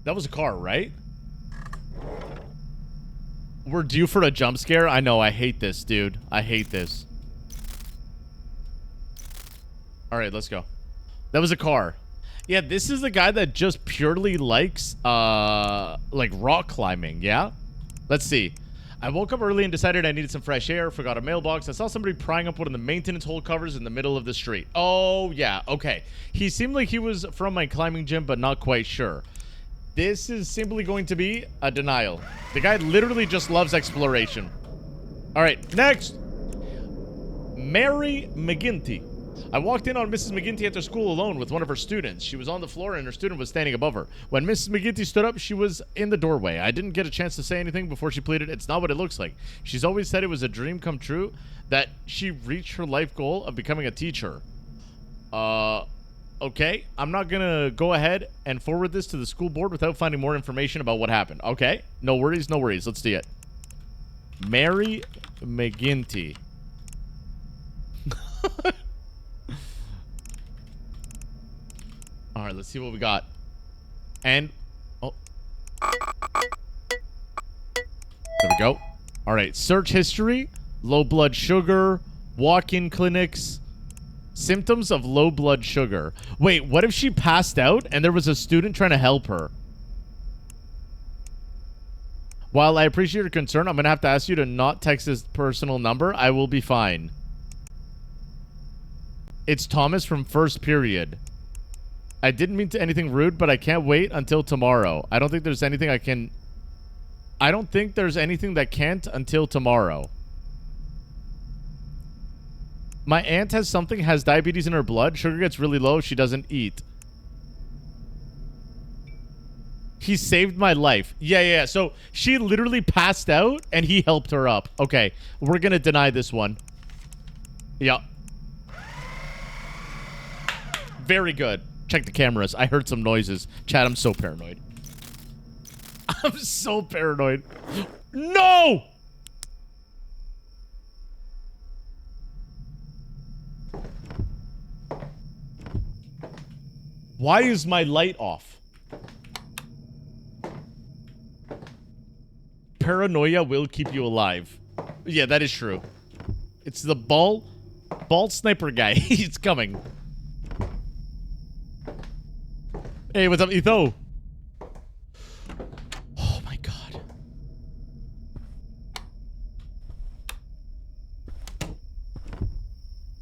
That was a car, right? We're due for a jump scare. I know. I hate this, dude. I hate this. All right, let's go. That was a car. Yeah, this is the guy that just purely likes, like rock climbing. Yeah? Let's see. I woke up early and decided I needed some fresh air. Forgot a mailbox. I saw somebody prying up one of the maintenance hole covers in the middle of the street. Oh, yeah. Okay. He seemed like he was from my climbing gym, but not quite sure. This is simply going to be a denial. The guy literally just loves exploration. All right, next. Mary McGinty. I walked in on Mrs. McGinty after school alone with one of her students. She was on the floor and her student was standing above her. When Mrs. McGinty stood up, she was in the doorway. I didn't get a chance to say anything before she pleaded, "It's not what it looks like." She's always said it was a dream come true, that she reached her life goal of becoming a teacher. Okay, I'm not gonna go ahead and forward this to the school board without finding more information about what happened. Okay, no worries, no worries. Let's see it. Mary McGinty. All right, let's see what we got. And, oh. There we go. All right, search history, low blood sugar, walk-in clinics, symptoms of low blood sugar. Wait, what if she passed out and there was a student trying to help her? While I appreciate your concern, I'm going to have to ask you to not text his personal number. I will be fine. It's Thomas from first period. I didn't mean to anything rude, but I can't wait until tomorrow. I don't think there's anything I can... I don't think there's anything that can't until tomorrow. My aunt has diabetes in her blood. Sugar gets really low. She doesn't eat. He saved my life. Yeah. So she literally passed out and he helped her up. Okay. We're going to deny this one. Yeah. Very good. Check the cameras. I heard some noises. Chat, I'm so paranoid. I'm so paranoid. No! Why is my light off? paranoia will keep you alive. Yeah, that is true. It's the ball sniper guy. He's coming. Hey, what's up, Etho? Oh my god.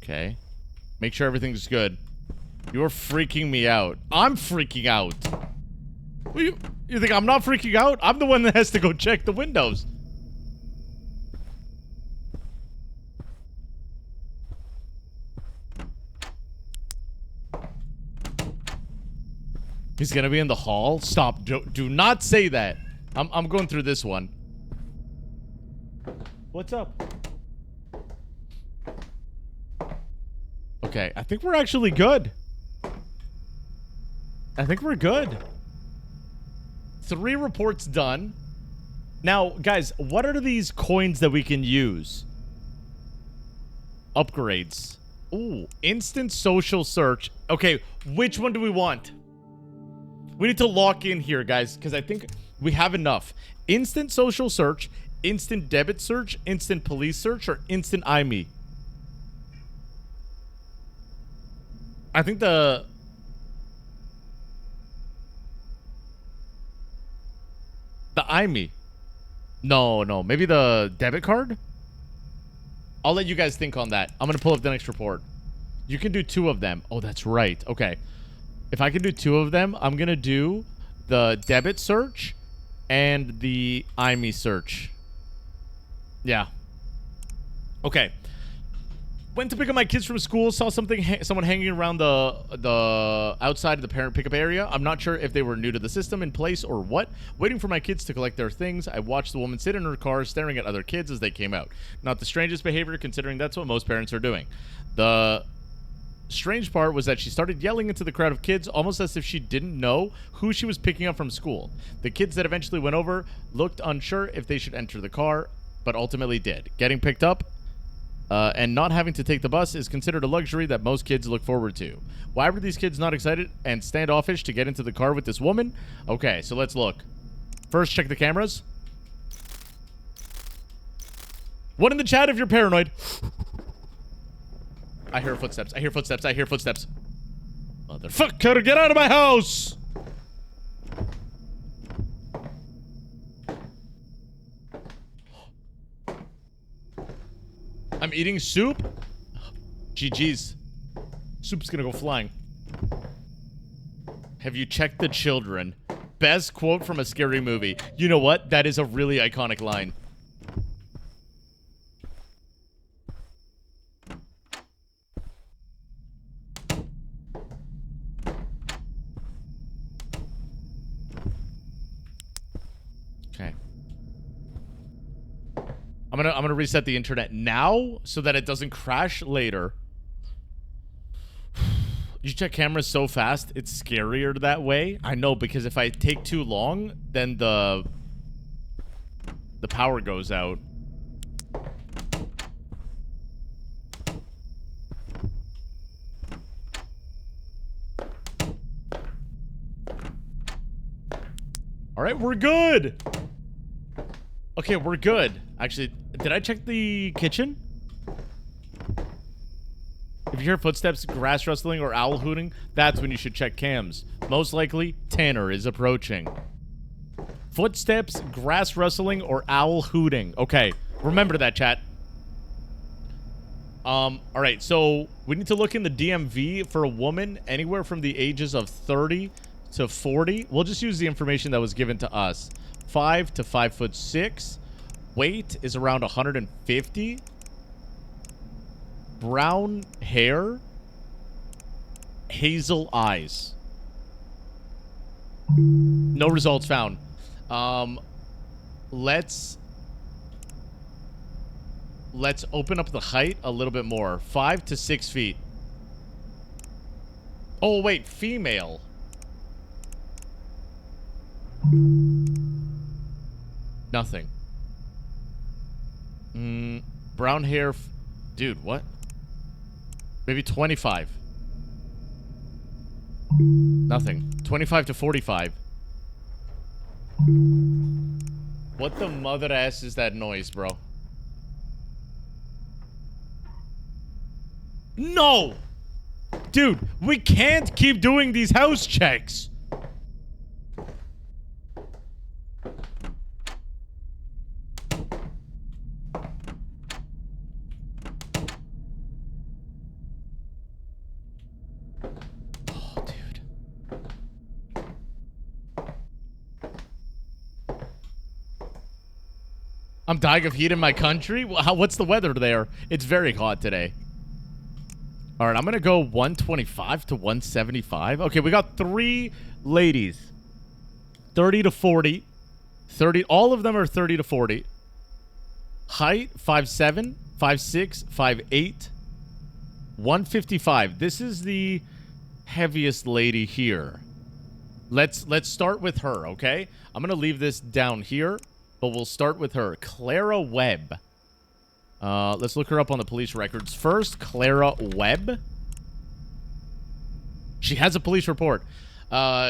Okay. Make sure everything's good. You're freaking me out. I'm freaking out. You think I'm not freaking out? I'm the one that has to go check the windows. He's gonna be in the hall? Stop. Do not say that. I'm going through this one. What's up? Okay, I think we're actually good. I think we're good. 3 reports done. Now, guys, what are these coins that we can use? Upgrades. Ooh, instant social search. Okay, which one do we want? We need to lock in here, guys, because I think we have enough. Instant social search, instant debit search, instant police search, or instant IME. I think the IME. No, maybe the debit card? I'll let you guys think on that. I'm gonna pull up the next report. You can do 2 of them. Oh, that's right. Okay. If I can do 2 of them, I'm gonna do the debit search and the IME search. Yeah. Okay. Went to pick up my kids from school, saw someone hanging around the outside of the parent pickup area. I'm not sure if they were new to the system in place or what. Waiting for my kids to collect their things, I watched the woman sit in her car staring at other kids as they came out. Not the strangest behavior, considering that's what most parents are doing. The strange part was that she started yelling into the crowd of kids, almost as if she didn't know who she was picking up from school. The kids that eventually went over looked unsure if they should enter the car, but ultimately did. Getting picked up and not having to take the bus is considered a luxury that most kids look forward to. Why were these kids not excited and standoffish to get into the car with this woman? Okay, so let's look. First, check the cameras. What in the chat if you're paranoid? I hear footsteps. I hear footsteps. I hear footsteps. Motherfucker, get out of my house! I'm eating soup? GG's. Soup's gonna go flying. Have you checked the children? Best quote from a scary movie. You know what? That is a really iconic line. Okay. I'm gonna reset the internet now so that it doesn't crash later. You check cameras so fast, it's scarier that way. I know, because if I take too long, then the power goes out. All right, we're good. Okay, we're good. Actually, did I check the kitchen? If you hear footsteps, grass rustling, or owl hooting, that's when you should check cams. Most likely, Tanner is approaching. Footsteps, grass rustling, or owl hooting. Okay, remember that, chat. Alright, so we need to look in the DMV for a woman anywhere from the ages of 30 to 40. We'll just use the information that was given to us. 5 to 5'6". Weight is around 150. Brown hair. Hazel eyes. No results found. Let's open up the height a little bit more. 5 to 6 feet. Oh, wait. Female. Nothing. Brown hair. Dude, what? Maybe 25. Nothing. 25 to 45. What the mother ass is that noise, bro? No! Dude, we can't keep doing these house checks. Oh, dude. I'm dying of heat in my country? What's the weather there? It's very hot today. All right, I'm going to go 125 to 175. Okay, we got 3 ladies. 30 to 40. 30. All of them are 30 to 40. Height, 5'7", 5'6", 5'8", 155. This is the heaviest lady here. Let's start with her, okay? I'm going to leave this down here, but we'll start with her. Clara Webb. Let's look her up on the police records. First, Clara Webb. She has a police report.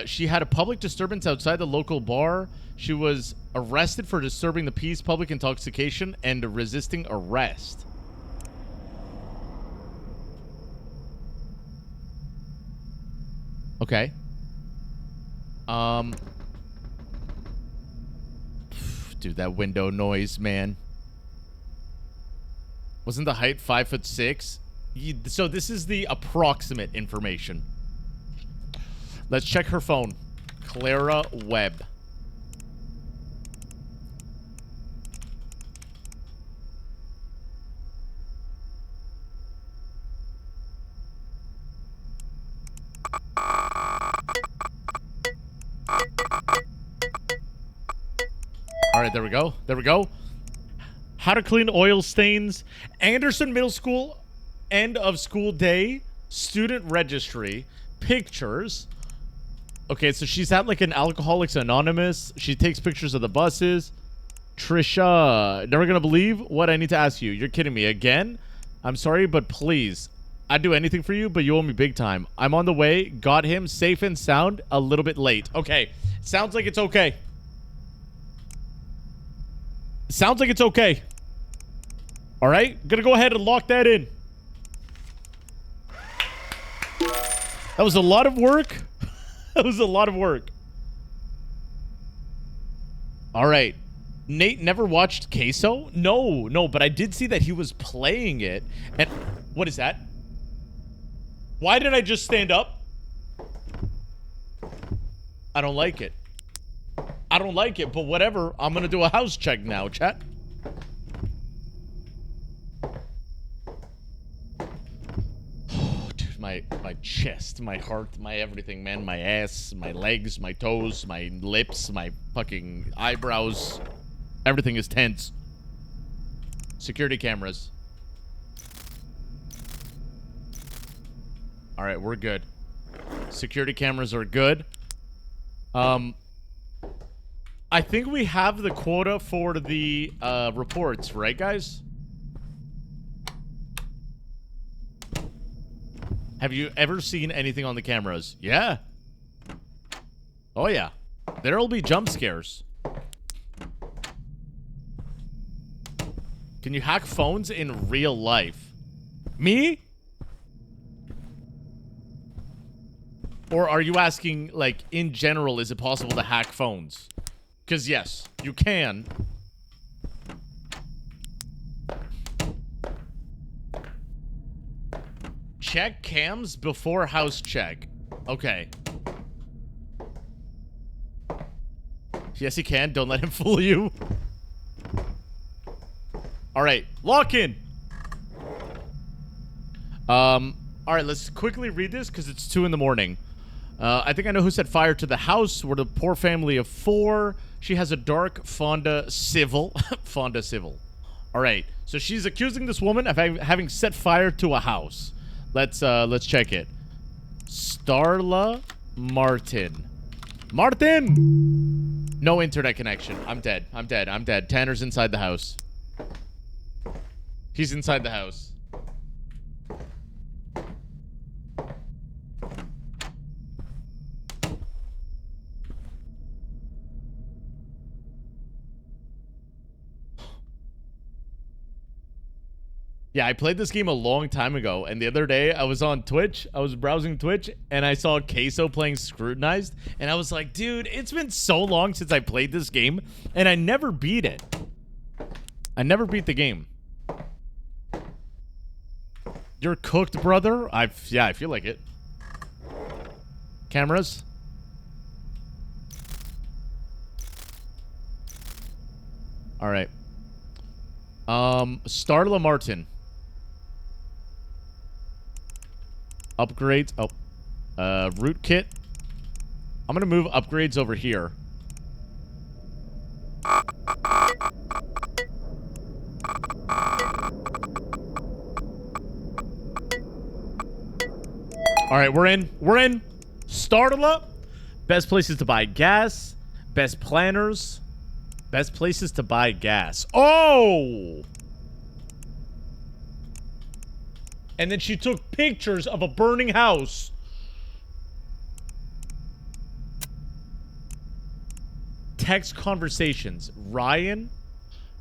She had a public disturbance outside the local bar. She was arrested for disturbing the peace, public intoxication, and resisting arrest. Okay. Dude, that window noise, man. Wasn't the height 5'6"? So this is the approximate information. Let's check her phone. Clara Webb. All right, there we go. There we go. How to clean oil stains. Anderson Middle School, end of school day. Student registry. Pictures. Okay, so she's at like an Alcoholics Anonymous. She takes pictures of the buses. Trisha, never gonna believe what I need to ask you. You're kidding me again? I'm sorry, but please. I'd do anything for you, but you owe me big time. I'm on the way. Got him safe and sound. A little bit late. Okay. Sounds like it's okay. Sounds like it's okay. All right. Gonna go ahead and lock that in. That was a lot of work. That was a lot of work. All right. Nate never watched Queso? No, but I did see that he was playing it. And what is that? Why did I just stand up? I don't like it. I don't like it, but whatever. I'm gonna do a house check now, chat. Oh, dude, my chest, my heart, my everything, man. My ass, my legs, my toes, my lips, my fucking eyebrows. Everything is tense. Security cameras. All right, we're good. Security cameras are good. I think we have the quota for the reports, right, guys? Have you ever seen anything on the cameras? Yeah. Oh, yeah. There'll be jump scares. Can you hack phones in real life? Me? Or are you asking, like, in general, is it possible to hack phones? Because, yes, you can. Check cams before house check. Okay. Yes, he can. Don't let him fool you. All right. Lock in. All right, let's quickly read this because it's 2 in the morning. I think I know who set fire to the house. We're the poor family of 4. She has a dark Fonda Civil. Fonda Civil. All right. So she's accusing this woman of having set fire to a house. Let's check it. Starla Martin. Martin! No internet connection. I'm dead. I'm dead. I'm dead. Tanner's inside the house. He's inside the house. Yeah, I played this game a long time ago, and the other day I was on Twitch. I was browsing Twitch, and I saw Queso playing Scrutinized, and I was like, dude, it's been so long since I played this game, and I never beat it. I never beat the game. You're cooked, brother? Yeah, I feel like it. Cameras? All right. Starla Martin. Upgrades. Oh. Root kit. I'm gonna move upgrades over here. Alright, we're in. We're in. Starla. Best places to buy gas. Best planners. Best places to buy gas. Oh! And then she took pictures of a burning house. Text conversations. Ryan,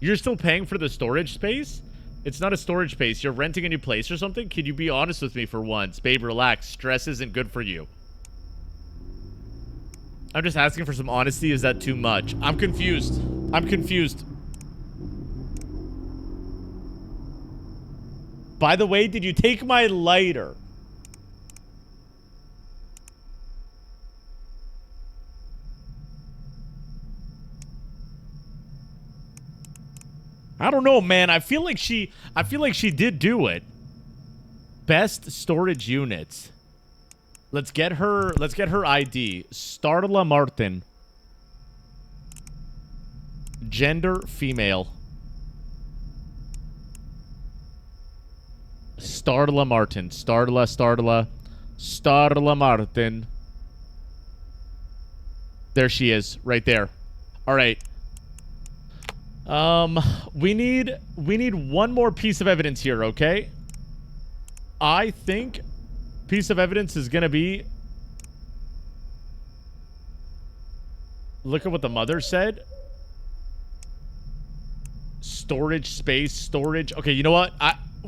you're still paying for the storage space? It's not a storage space. You're renting a new place or something? Can you be honest with me for once? Babe, relax. Stress isn't good for you. I'm just asking for some honesty. Is that too much? I'm confused. I'm confused. By the way, did you take my lighter? I don't know, man. I feel like she did do it. Best storage units. Let's get her ID. Starla Martin. Gender female. Starla Martin. Starla Martin. There she is, right there. All right. We need one more piece of evidence here, okay? I think piece of evidence is gonna be, look at what the mother said. Storage space, storage. Okay, you know what?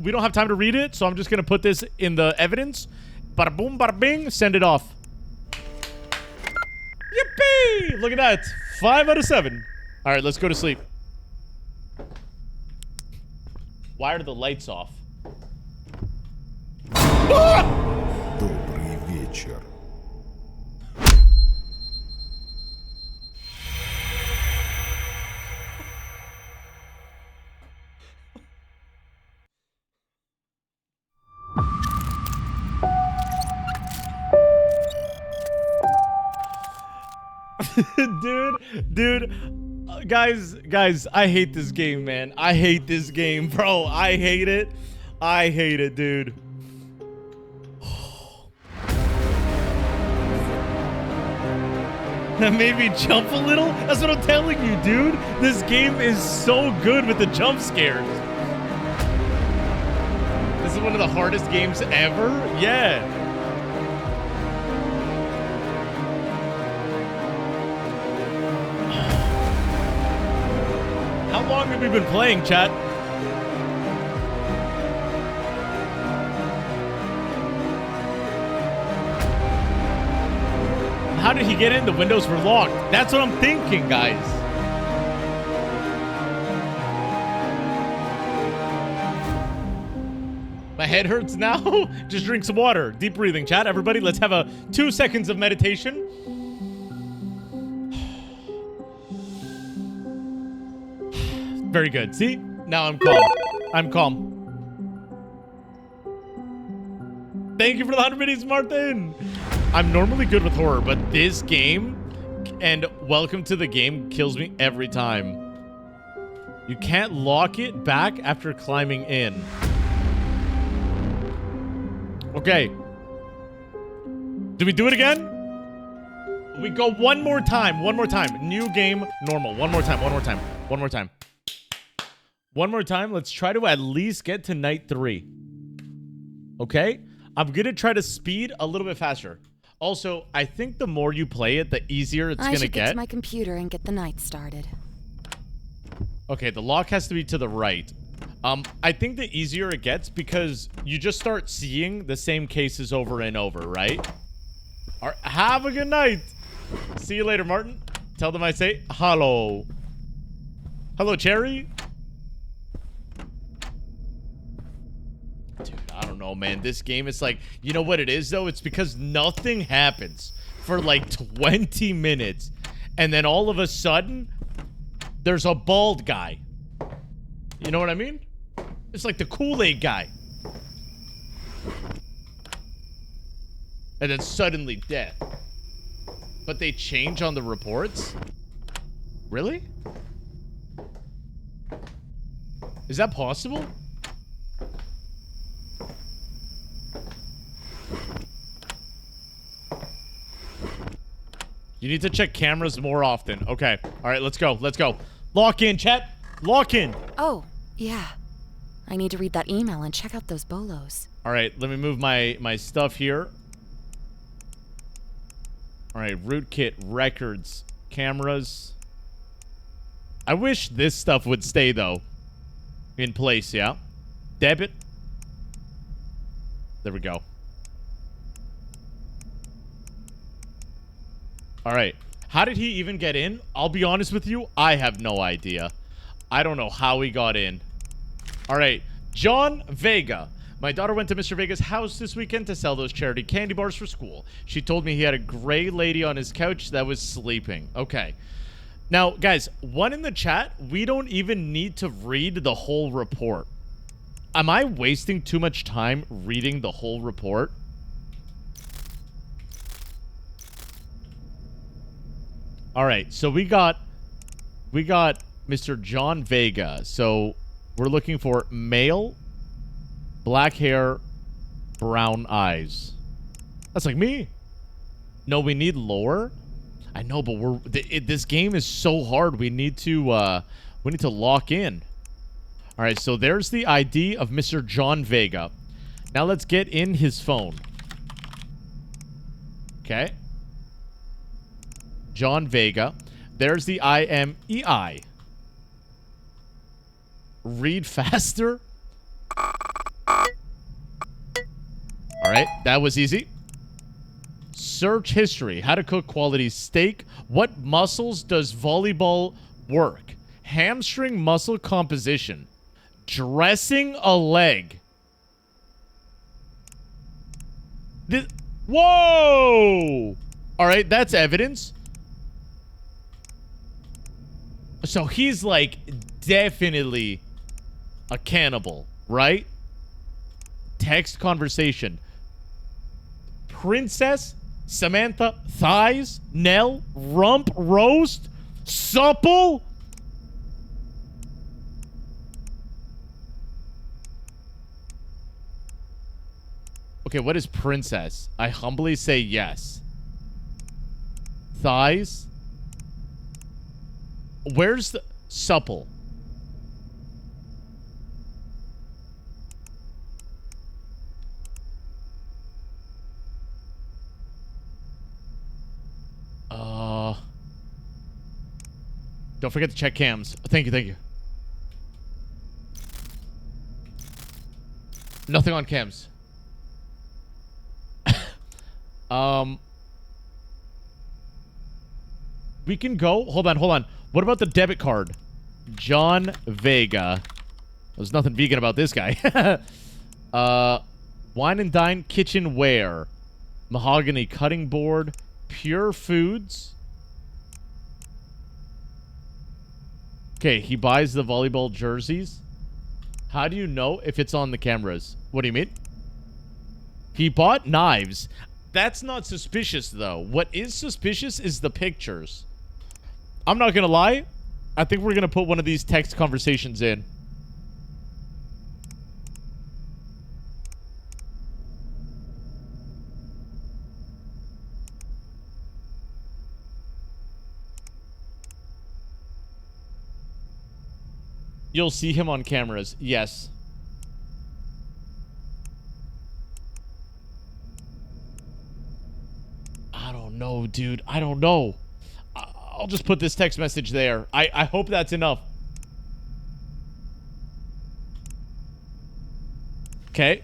We don't have time to read it, so I'm just gonna put this in the evidence. Bada boom, bada bing, send it off. Yippee! Look at that. 5 out of 7. All right, let's go to sleep. Why are the lights off? Ah! Добрый вечер. Dude, guys, I hate this game, man. I hate this game, bro. I hate it, dude. That made me jump a little. That's what I'm telling you, dude. This game is so good with the jump scares. This is one of the hardest games ever. Yeah. How long have we been playing, chat? How did he get in? The windows were locked. That's what I'm thinking, guys. My head hurts now. Just drink some water. Deep breathing, chat. Everybody, let's have a 2 seconds of meditation. Very good. See? Now I'm calm. I'm calm. Thank you for the 100 minutes, Martin. I'm normally good with horror, but this game and welcome to the game kills me every time. You can't lock it back after climbing in. Okay. Do we do it again? We go one more time. One more time. New game, normal. One more time. One more time. One more time. One more time. Let's try to at least get to night 3. Okay? I'm going to try to speed a little bit faster. Also, I think the more you play it, the easier it's going to get. I should get to my computer and get the night started. Okay, the lock has to be to the right. I think the easier it gets because you just start seeing the same cases over and over, right? All right, have a good night. See you later, Martin. Tell them I say hello. Hello, Cherry. Dude, I don't know, man. This game is like, you know what it is, though? It's because nothing happens for like 20 minutes. And then all of a sudden, there's a bald guy. You know what I mean? It's like the Kool-Aid guy. And then suddenly death. But they change on the reports? Really? Is that possible? You need to check cameras more often. Okay. All right, let's go. Let's go. Lock in, chat. Lock in. Oh, yeah. I need to read that email and check out those bolos. All right, let me move my stuff here. All right, rootkit, records, cameras. I wish this stuff would stay, though. In place, yeah. Debit. There we go. All right. How did he even get in? I'll be honest with you, I have no idea. I don't know how he got in. All right. John Vega. My daughter went to Mr. Vega's house this weekend to sell those charity candy bars for school. She told me he had a gray lady on his couch that was sleeping. Okay. Now, guys, one in the chat, we don't even need to read the whole report. Am I wasting too much time reading the whole report? All right, so we got Mr. John Vega. So we're looking for male, black hair, brown eyes. That's like me. No, we need lore. I know, but this game is so hard. We need to lock in. All right, so there's the ID of Mr. John Vega. Now let's get in his phone. Okay. John Vega. There's the IMEI. Read faster. All right, that was easy. Search history. How to cook quality steak. What muscles does volleyball work? Hamstring muscle composition. Dressing a leg. Whoa! All right, that's evidence. So he's like definitely a cannibal, right? Text conversation. Princess Samantha thighs, Nell, rump, roast, supple. Okay, what is princess? I humbly say yes. Thighs. Where's the supple? Don't forget to check cams. Thank you, thank you. Nothing on cams. We can go. Hold on, hold on. What about the debit card? John Vega. There's nothing vegan about this guy. Wine and Dine kitchenware. Mahogany cutting board. Pure Foods. Okay, he buys the volleyball jerseys. How do you know if it's on the cameras? What do you mean? He bought knives. That's not suspicious, though. What is suspicious is the pictures. I'm not gonna lie. I think we're gonna put one of these text conversations in. You'll see him on cameras. Yes. I don't know, dude. I don't know. I'll just put this text message there. I hope that's enough. Okay.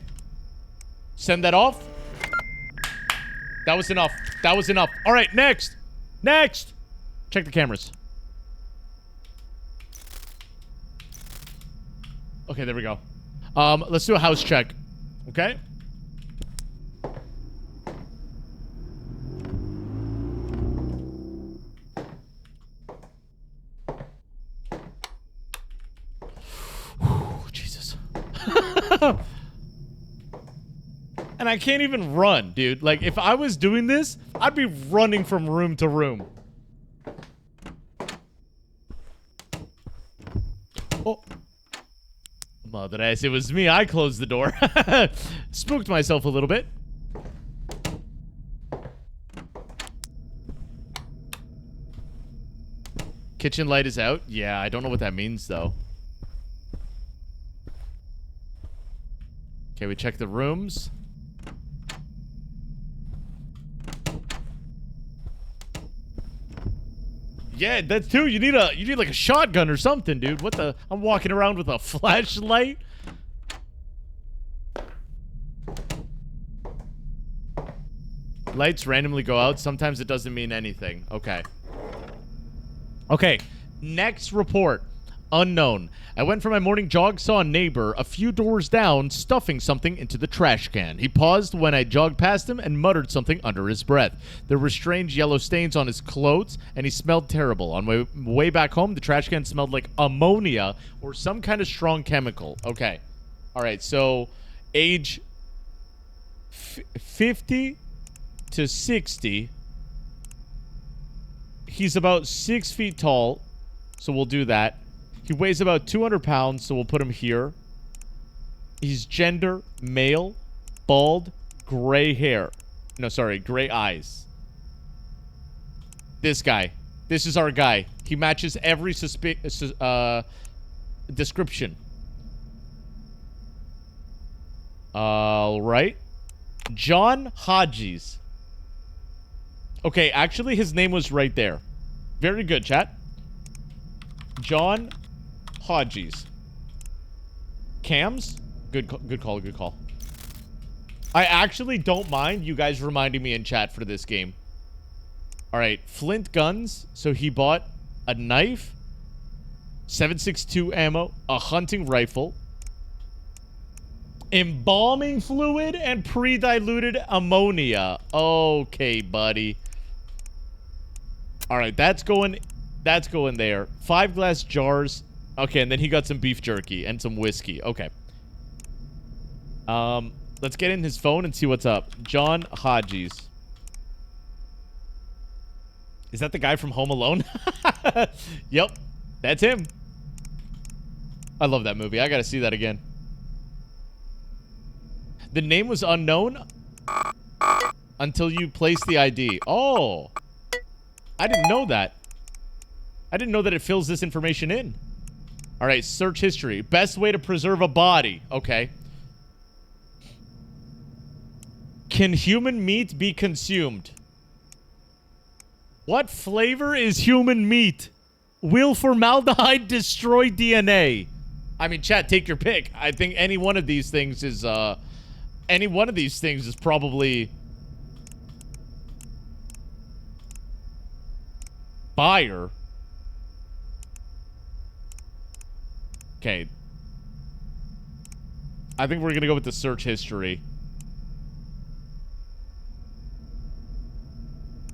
Send that off. That was enough. That was enough. All right, next. Next. Check the cameras. Okay, there we go. Let's do a house check. Okay? Whew, Jesus. And I can't even run, dude. Like, if I was doing this, I'd be running from room to room. Oh. Madres, it was me. I closed the door. Spooked myself a little bit. Kitchen light is out. Yeah, I don't know what that means, though. Okay, we check the rooms. Yeah, that's too. You need like a shotgun or something, dude. What the? I'm walking around with a flashlight. Lights randomly go out. Sometimes it doesn't mean anything. Okay. Okay. Next report. Unknown. I went for my morning jog, saw a neighbor a few doors down stuffing something into the trash can. He paused when I jogged past him and muttered something under his breath. There were strange yellow stains on his clothes, and he smelled terrible. On my way back home, the trash can smelled like ammonia or some kind of strong chemical. Okay. All right, so age 50 to 60. He's about 6 feet tall, so we'll do that. He weighs about 200 pounds, so we'll put him here. He's gender, male, bald, gray hair. No, sorry, gray eyes. This guy. This is our guy. He matches every description. All right. John Hodges. Okay, actually, his name was right there. Very good, chat. John Hodges. Cams? Good call, good call. I actually don't mind you guys reminding me in chat for this game. Alright, Flint guns. So he bought a knife, 7.62 ammo, a hunting rifle, embalming fluid, and pre-diluted ammonia. Okay, buddy. Alright, that's going there. 5 glass jars. Okay, and then he got some beef jerky and some whiskey. Okay. Let's get in his phone and see what's up. John Hodges. Is that the guy from Home Alone? Yep. That's him. I love that movie. I gotta see that again. The name was unknown until you placed the ID. Oh. I didn't know that. I didn't know that it fills this information in. All right, search history. Best way to preserve a body. Okay. Can human meat be consumed? What flavor is human meat? Will formaldehyde destroy DNA? I mean, chat, take your pick. I think any one of these things is, probably buyer. Okay. I think we're gonna go with the search history.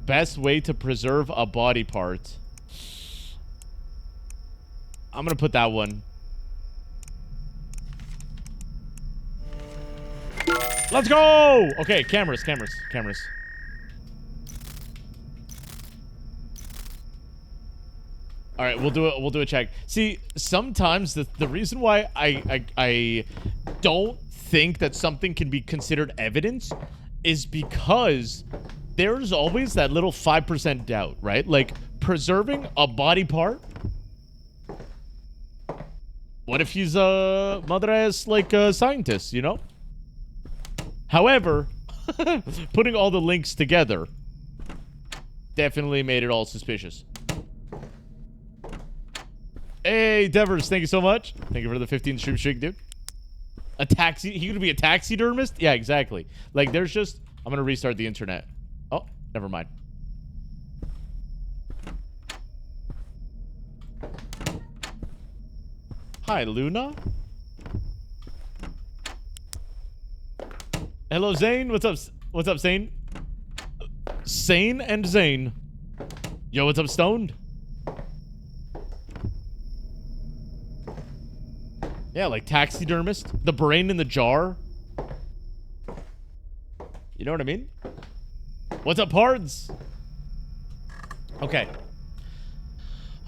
Best way to preserve a body part. I'm gonna put that one. Let's go! Okay, cameras. All right, we'll do a check. See, sometimes the reason why I don't think that something can be considered evidence is because there's always that little 5% doubt, right? Like, preserving a body part. What if he's a mother-ass, like, scientist, you know? However, putting all the links together definitely made it all suspicious. Hey, Devers, thank you so much. Thank you for the 15 stream streak, dude. A taxi? He could be a taxidermist? Yeah, exactly. Like, there's just... I'm gonna restart the internet. Oh, never mind. Hi, Luna. Hello, Zane. What's up? What's up, Zane? Sane and Zane. Yo, what's up, Stoned? Yeah, like taxidermist. The brain in the jar. You know what I mean? What's up, Pards? Okay.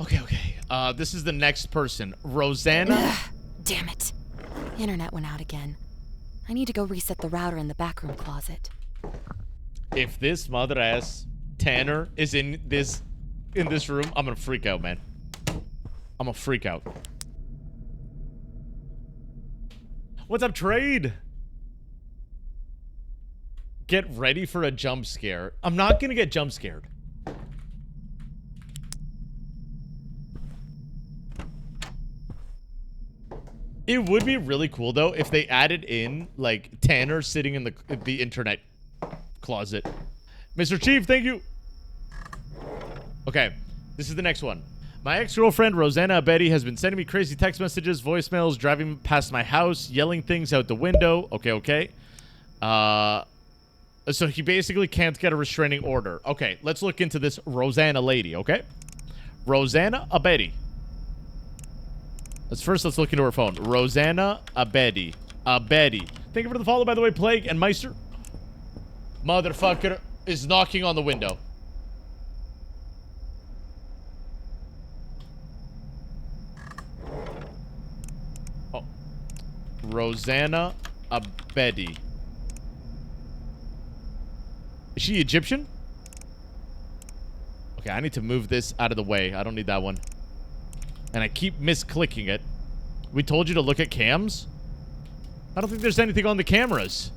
Okay. This is the next person. Rosanna. Ugh, damn it. Internet went out again. I need to go reset the router in the backroom closet. If this mother ass Tanner is in this room, I'm gonna freak out, man. I'm gonna freak out. What's up, Trade? Get ready for a jump scare. I'm not gonna get jump scared. It would be really cool though if they added in like Tanner sitting in the internet closet. Mr. Chief, thank you. Okay, this is the next one. My ex-girlfriend, Rosanna Betty, has been sending me crazy text messages, voicemails, driving past my house, yelling things out the window. Okay. So he basically can't get a restraining order. Okay, let's look into this Rosanna lady, okay? Rosanna Betty. Let's look into her phone. Rosanna Betty. Betty. Thank you for the follow, by the way, Plague and Meister. Motherfucker is knocking on the window. Oh. Rosanna Betty. Is she Egyptian? Okay, I need to move this out of the way. I don't need that one. And I keep misclicking it. We told you to look at cams? I don't think there's anything on the cameras.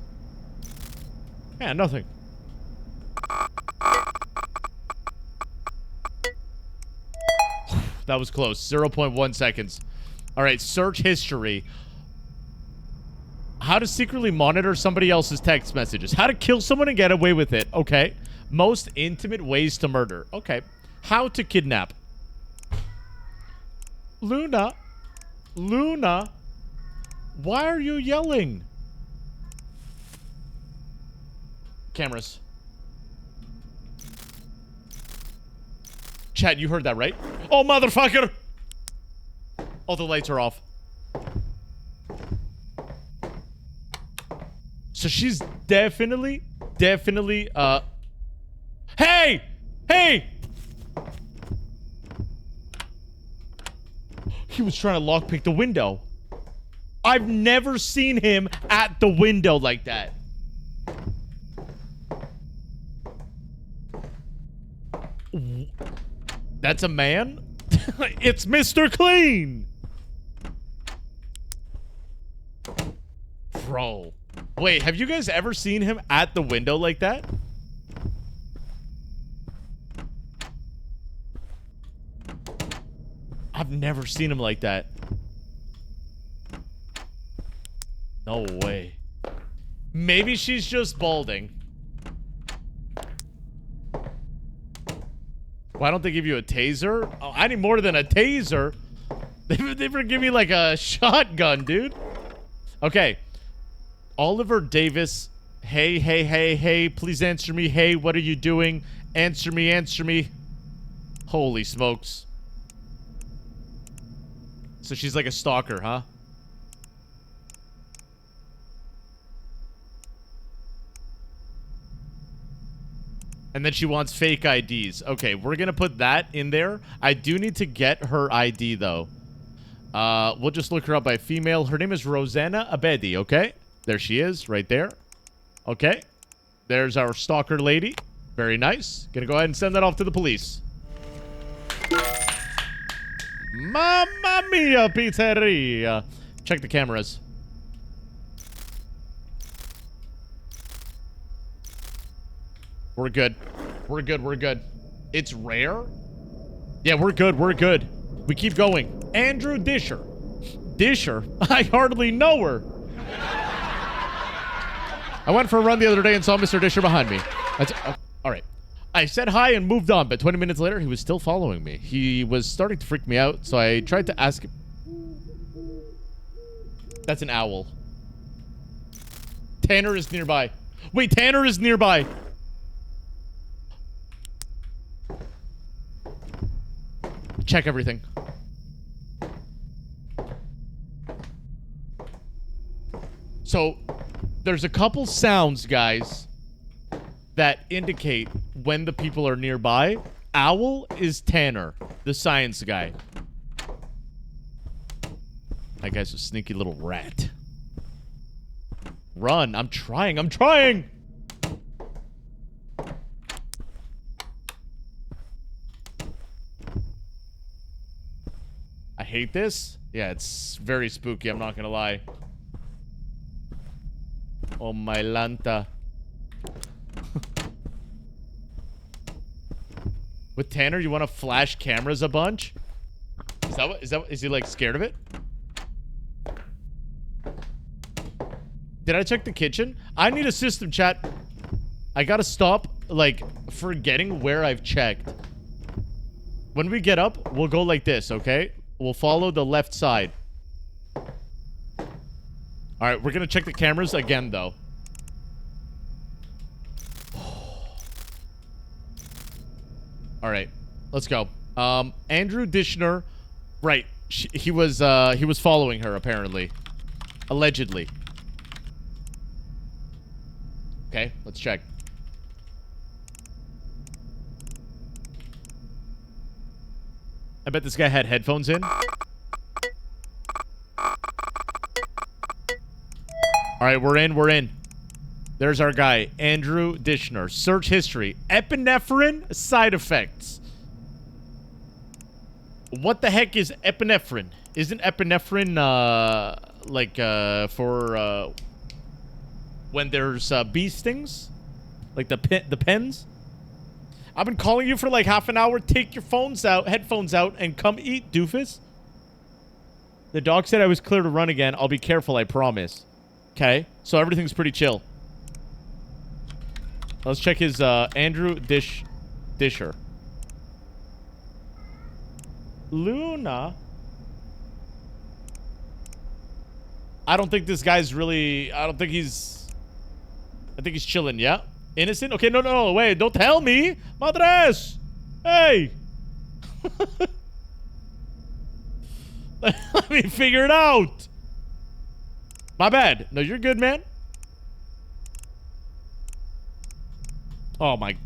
Yeah, nothing. That was close. 0.1 seconds. Alright, search history. How to secretly monitor somebody else's text messages. How to kill someone and get away with it. Okay. Most intimate ways to murder. Okay. How to kidnap. Luna. Luna. Why are you yelling? Cameras. Chat, you heard that, right? Oh, motherfucker! All the lights are off. So she's definitely, Hey! Hey! He was trying to lockpick the window. I've never seen him at the window like that. That's a man? It's Mr. Clean! Bro. Wait, have you guys ever seen him at the window like that? I've never seen him like that. No way. Maybe she's just balding. Why don't they give you a taser? Oh, I need more than a taser. They give me like a shotgun, dude. Okay. Oliver Davis. Hey. Please answer me. Hey, what are you doing? Answer me. Holy smokes. So she's like a stalker, huh? And then she wants fake IDs. Okay, we're gonna put that in there. I do need to get her ID, though. We'll just look her up by female. Her name is Rosanna Abedi, okay? There she is, right there. Okay. There's our stalker lady. Very nice. Gonna go ahead and send that off to the police. Mamma mia, pizzeria. Check the cameras. We're good. We're good. It's rare? Yeah, we're good. We keep going. Andrew Disher. Disher? I hardly know her. I went for a run the other day and saw Mr. Disher behind me. That's all right. I said hi and moved on, but 20 minutes later, he was still following me. He was starting to freak me out, so I tried to ask him. That's an owl. Tanner is nearby. Wait, Tanner is nearby. Check everything. So, there's a couple sounds, guys, that indicate when the people are nearby. Owl is Tanner, the science guy. That guy's a sneaky little rat. Run. I'm trying. I'm trying. I hate this. Yeah, it's very spooky. I'm not going to lie. Oh, my Lanta. With Tanner, you want to flash cameras a bunch? Is he like scared of it? Did I check the kitchen? I need a system, chat. I gotta stop, like, forgetting where I've checked. When we get up, we'll go like this, okay? We'll follow the left side. Alright, we're gonna check the cameras again, though. Alright, let's go. Andrew Dishner. Right, he was following her, apparently. Allegedly. Okay, let's check. I bet this guy had headphones in. Alright, we're in. There's our guy, Andrew Dishner. Search history. Epinephrine side effects. What the heck is epinephrine? Isn't epinephrine, for, when there's, bee stings? Like the pens? I've been calling you for like half an hour. Take your headphones out, and come eat, doofus. The dog said I was clear to run again. I'll be careful, I promise. Okay, so everything's pretty chill. Let's check his, Andrew Disher. Luna. I don't think this guy's really... I think he's chilling, yeah? Innocent? Okay, no, wait, don't tell me! Madres! Hey! Let me figure it out! My bad. No, you're good, man. Oh, my...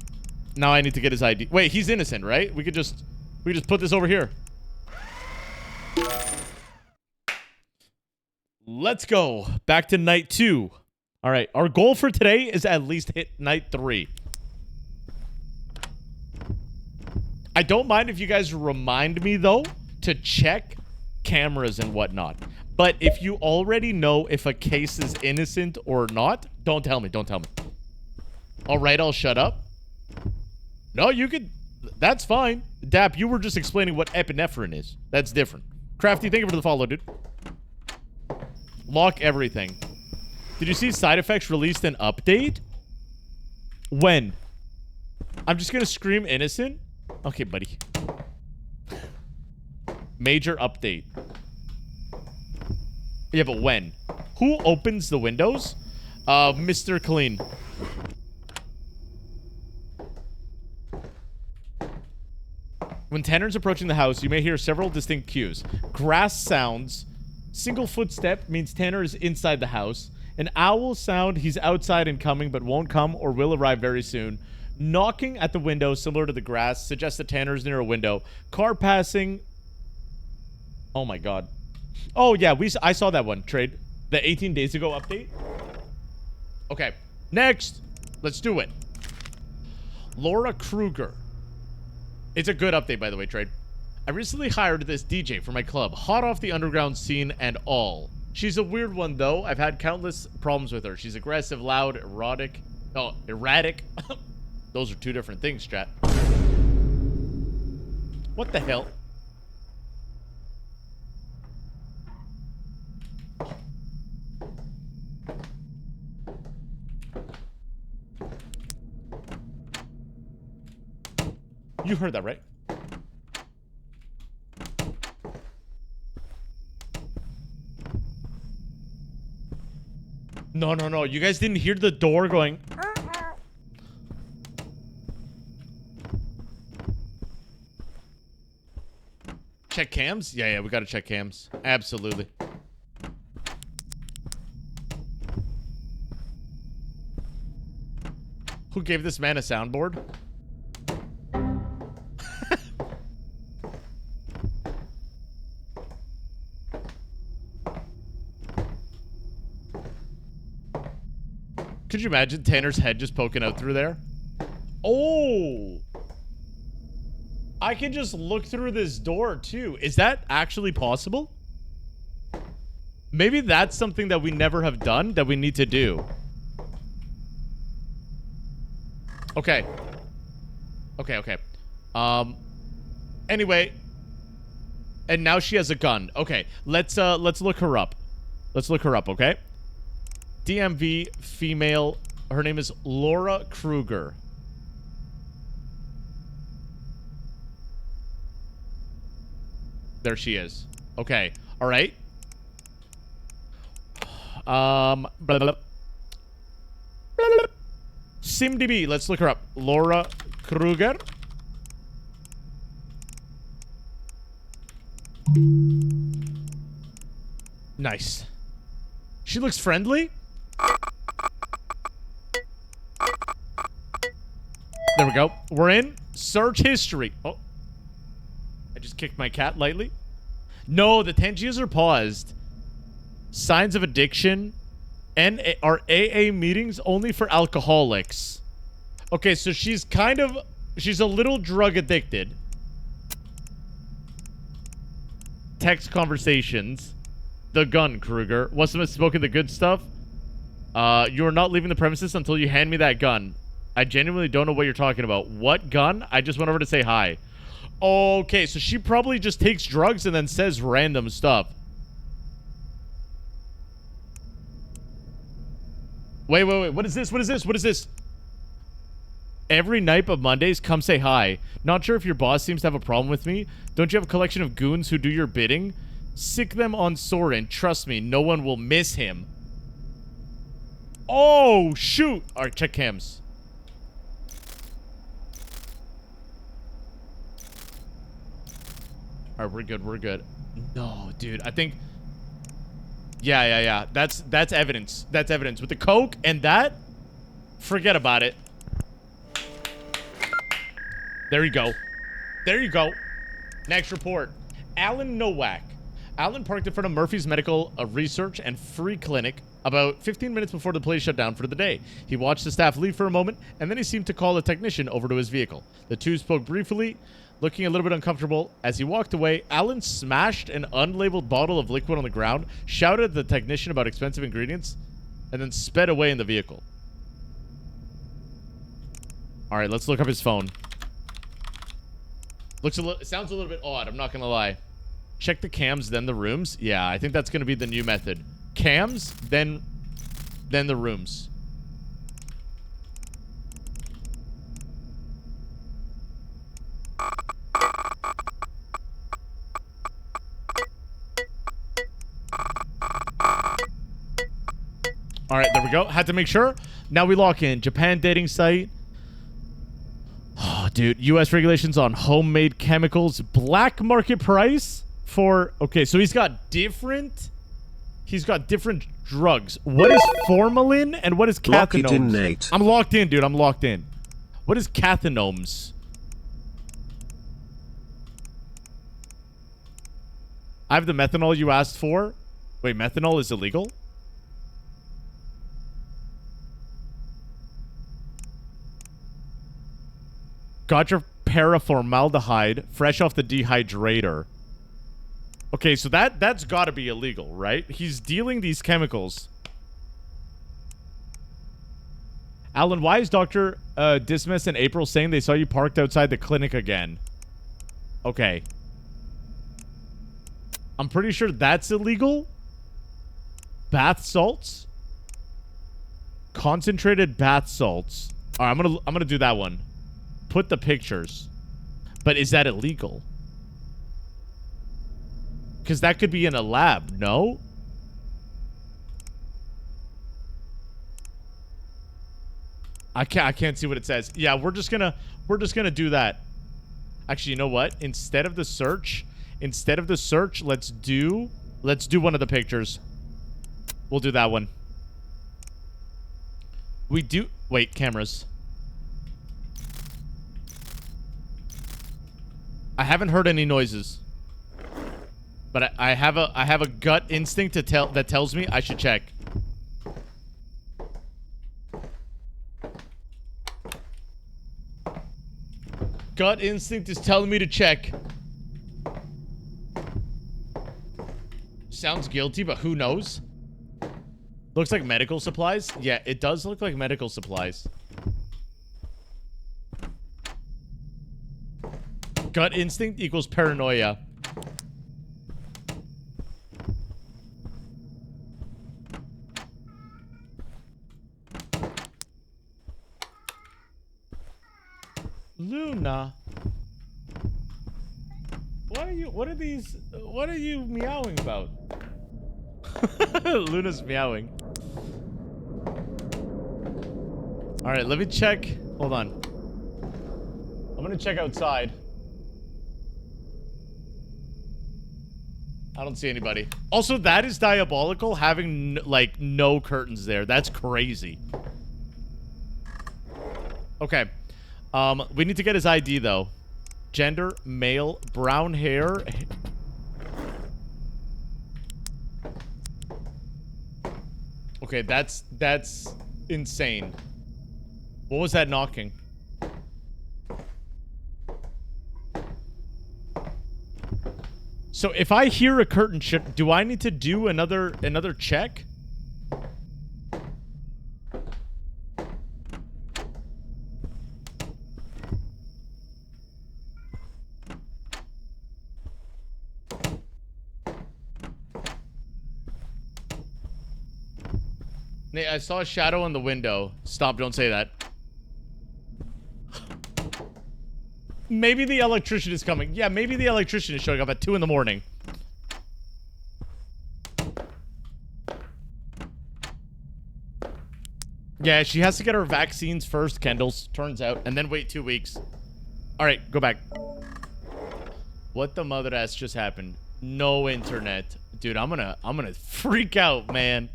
Now I need to get his ID. Wait, he's innocent, right? We could just put this over here. Let's go. Back to night 2. All right, our goal for today is at least hit night 3. I don't mind if you guys remind me, though, to check cameras and whatnot. But if you already know if a case is innocent or not, don't tell me. Don't tell me. All right, I'll shut up. No, you could... That's fine. Dap, you were just explaining what epinephrine is. That's different. Crafty, thank you for the follow, dude. Lock everything. Did you see side effects released an update? When? I'm just gonna scream innocent? Okay, buddy. Major update. Yeah, but when? Who opens the windows? Mr. Clean. When Tanner's approaching the house, you may hear several distinct cues. Grass sounds. Single footstep means Tanner is inside the house. An owl sound, he's outside and coming, but won't come or will arrive very soon. Knocking at the window, similar to the grass, suggests that Tanner's near a window. Car passing. Oh my god. Oh yeah, I saw that one, Trade. The 18 days ago update. Okay, next. Let's do it. Laura Kruger. It's a good update, by the way, Trade. I recently hired this DJ for my club, hot off the underground scene and all. She's a weird one, though. I've had countless problems with her. She's aggressive, loud, erratic. Oh, erratic. Those are two different things, chat. What the hell? You heard that, right? No, no, no. You guys didn't hear the door going... Check cams? Yeah, we gotta check cams. Absolutely. Who gave this man a soundboard? Could you imagine Tanner's head just poking out through there? Oh! I can just look through this door, too. Is that actually possible? Maybe that's something that we never have done that we need to do. Okay. Okay. Anyway. And now she has a gun. Okay, let's look her up. Let's look her up, okay? DMV female. Her name is Laura Kruger. There she is. Okay. All right. Blah, blah, blah. SimDB. Let's look her up. Laura Kruger. Nice. She looks friendly. There we go. We're in. Search history. Oh. I just kicked my cat lightly. No, the Tangiers are paused. Signs of addiction. Are AA meetings only for alcoholics. Okay, so she's a little drug addicted. Text conversations. The gun, Kruger. What's the smoking the good stuff? You are not leaving the premises until you hand me that gun. I genuinely don't know what you're talking about. What gun? I just went over to say hi. Okay, so she probably just takes drugs and then says random stuff. Wait. What is this? Every night of Mondays, come say hi. Not sure if your boss seems to have a problem with me. Don't you have a collection of goons who do your bidding? Sick them on Soren. Trust me, no one will miss him. Oh, shoot. All right, check cams. All right, we're good. No, dude, I think... Yeah. That's evidence. That's evidence. With the coke and that, forget about it. There you go. Next report. Alan Nowak. Alan parked in front of Murphy's Medical Research and Free Clinic about 15 minutes before the place shut down for the day. He watched the staff leave for a moment, and then he seemed to call a technician over to his vehicle. The two spoke briefly, looking a little bit uncomfortable. As he walked away, Alan smashed an unlabeled bottle of liquid on the ground, shouted at the technician about expensive ingredients, and then sped away in the vehicle. All right, let's look up his phone. It sounds a little bit odd, I'm not gonna lie. Check the cams, then the rooms. Yeah, I think that's gonna be the new method. Cams, then the rooms. All right, there we go. Had to make sure. Now we lock in. Japan dating site. Oh, dude. U.S. regulations on homemade chemicals. Black market price for... Okay, so he's got different drugs. What is formalin and what is cathinones? Lock it in, Nate. I'm locked in, dude. I'm locked in. What is cathinones? I have the methanol you asked for. Wait, methanol is illegal? Got your paraformaldehyde fresh off the dehydrator. Okay, so that's got to be illegal, right? He's dealing these chemicals. Alan, why is Dr. Dismas and April saying they saw you parked outside the clinic again? Okay. I'm pretty sure that's illegal. Bath salts? Concentrated bath salts. All right, I'm gonna do that one. Put the pictures. But is that illegal? Because that could be in a lab, no? I can't see what it says. Yeah, we're just gonna do that. Actually, you know what? Instead of the search, let's do one of the pictures. We'll do that one. Wait, cameras. I haven't heard any noises. But I have a gut instinct that tells me I should check. Gut instinct is telling me to check. Sounds guilty, but who knows? Looks like medical supplies. Yeah, it does look like medical supplies. Gut instinct equals paranoia. Luna. What are you meowing about? Luna's meowing. Alright, let me check. Hold on. I'm gonna check outside. I don't see anybody. Also, that is diabolical, having, like, no curtains there. That's crazy. Okay. We need to get his ID, though. Gender, male, brown hair. Okay, that's insane. What was that knocking? So if I hear a curtain shift, do I need to do another check? Nate, I saw a shadow in the window. Stop, don't say that. Maybe the electrician is coming. Yeah, maybe the electrician is showing up at 2 in the morning. Yeah, she has to get her vaccines first, Kendall's, turns out, and then wait 2 weeks. Alright, go back. What the mother ass just happened? No internet. Dude, I'm gonna freak out, man.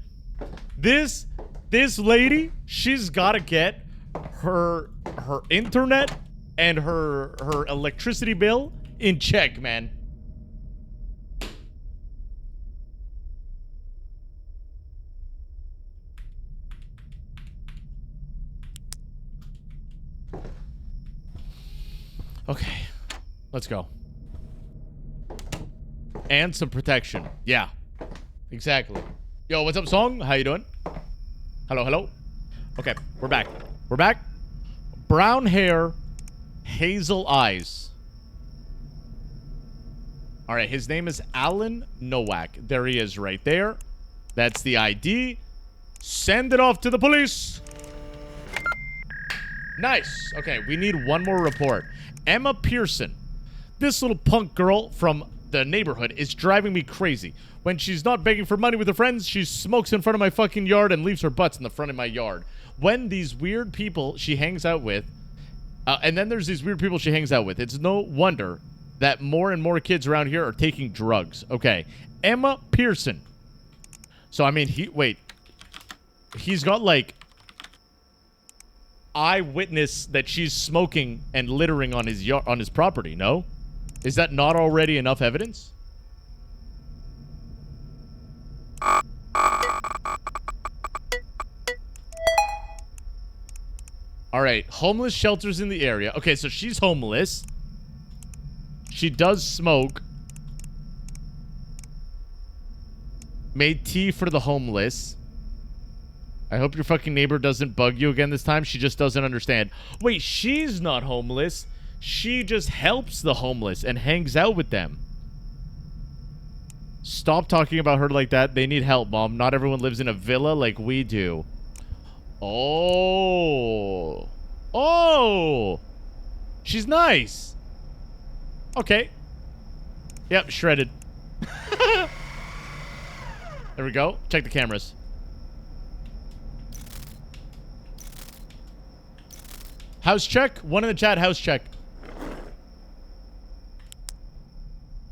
This lady, she's gotta get her internet and her electricity bill in check, man. Okay, let's go. And some protection. Yeah, exactly. Yo, what's up, Song? How you doing? Hello, hello. Okay, we're back. We're back. Brown hair, hazel eyes. All right, his name is Alan Nowak. There he is right there. That's the ID. Send it off to the police. Nice. Okay, we need one more report. Emma Pearson. This little punk girl from the neighborhood is driving me crazy. When she's not begging for money with her friends, she smokes in front of my fucking yard and leaves her butts in the front of my yard. When these weird people she hangs out with, and then there's these weird people she hangs out with, it's no wonder that more and more kids around here are taking drugs. Okay, Emma Pearson. So, I mean, he's got, like, eyewitness that she's smoking and littering on his property, no? Is that not already enough evidence? Alright, homeless shelters in the area. Okay, so she's homeless. She does smoke. Made tea for the homeless. I hope your fucking neighbor doesn't bug you again this time. She just doesn't understand. Wait, she's not homeless. She just helps the homeless and hangs out with them. Stop talking about her like that. They need help, Mom. Not everyone lives in a villa like we do. Oh. Oh. She's nice. Okay. Yep, shredded. There we go. Check the cameras. House check. One in the chat, house check.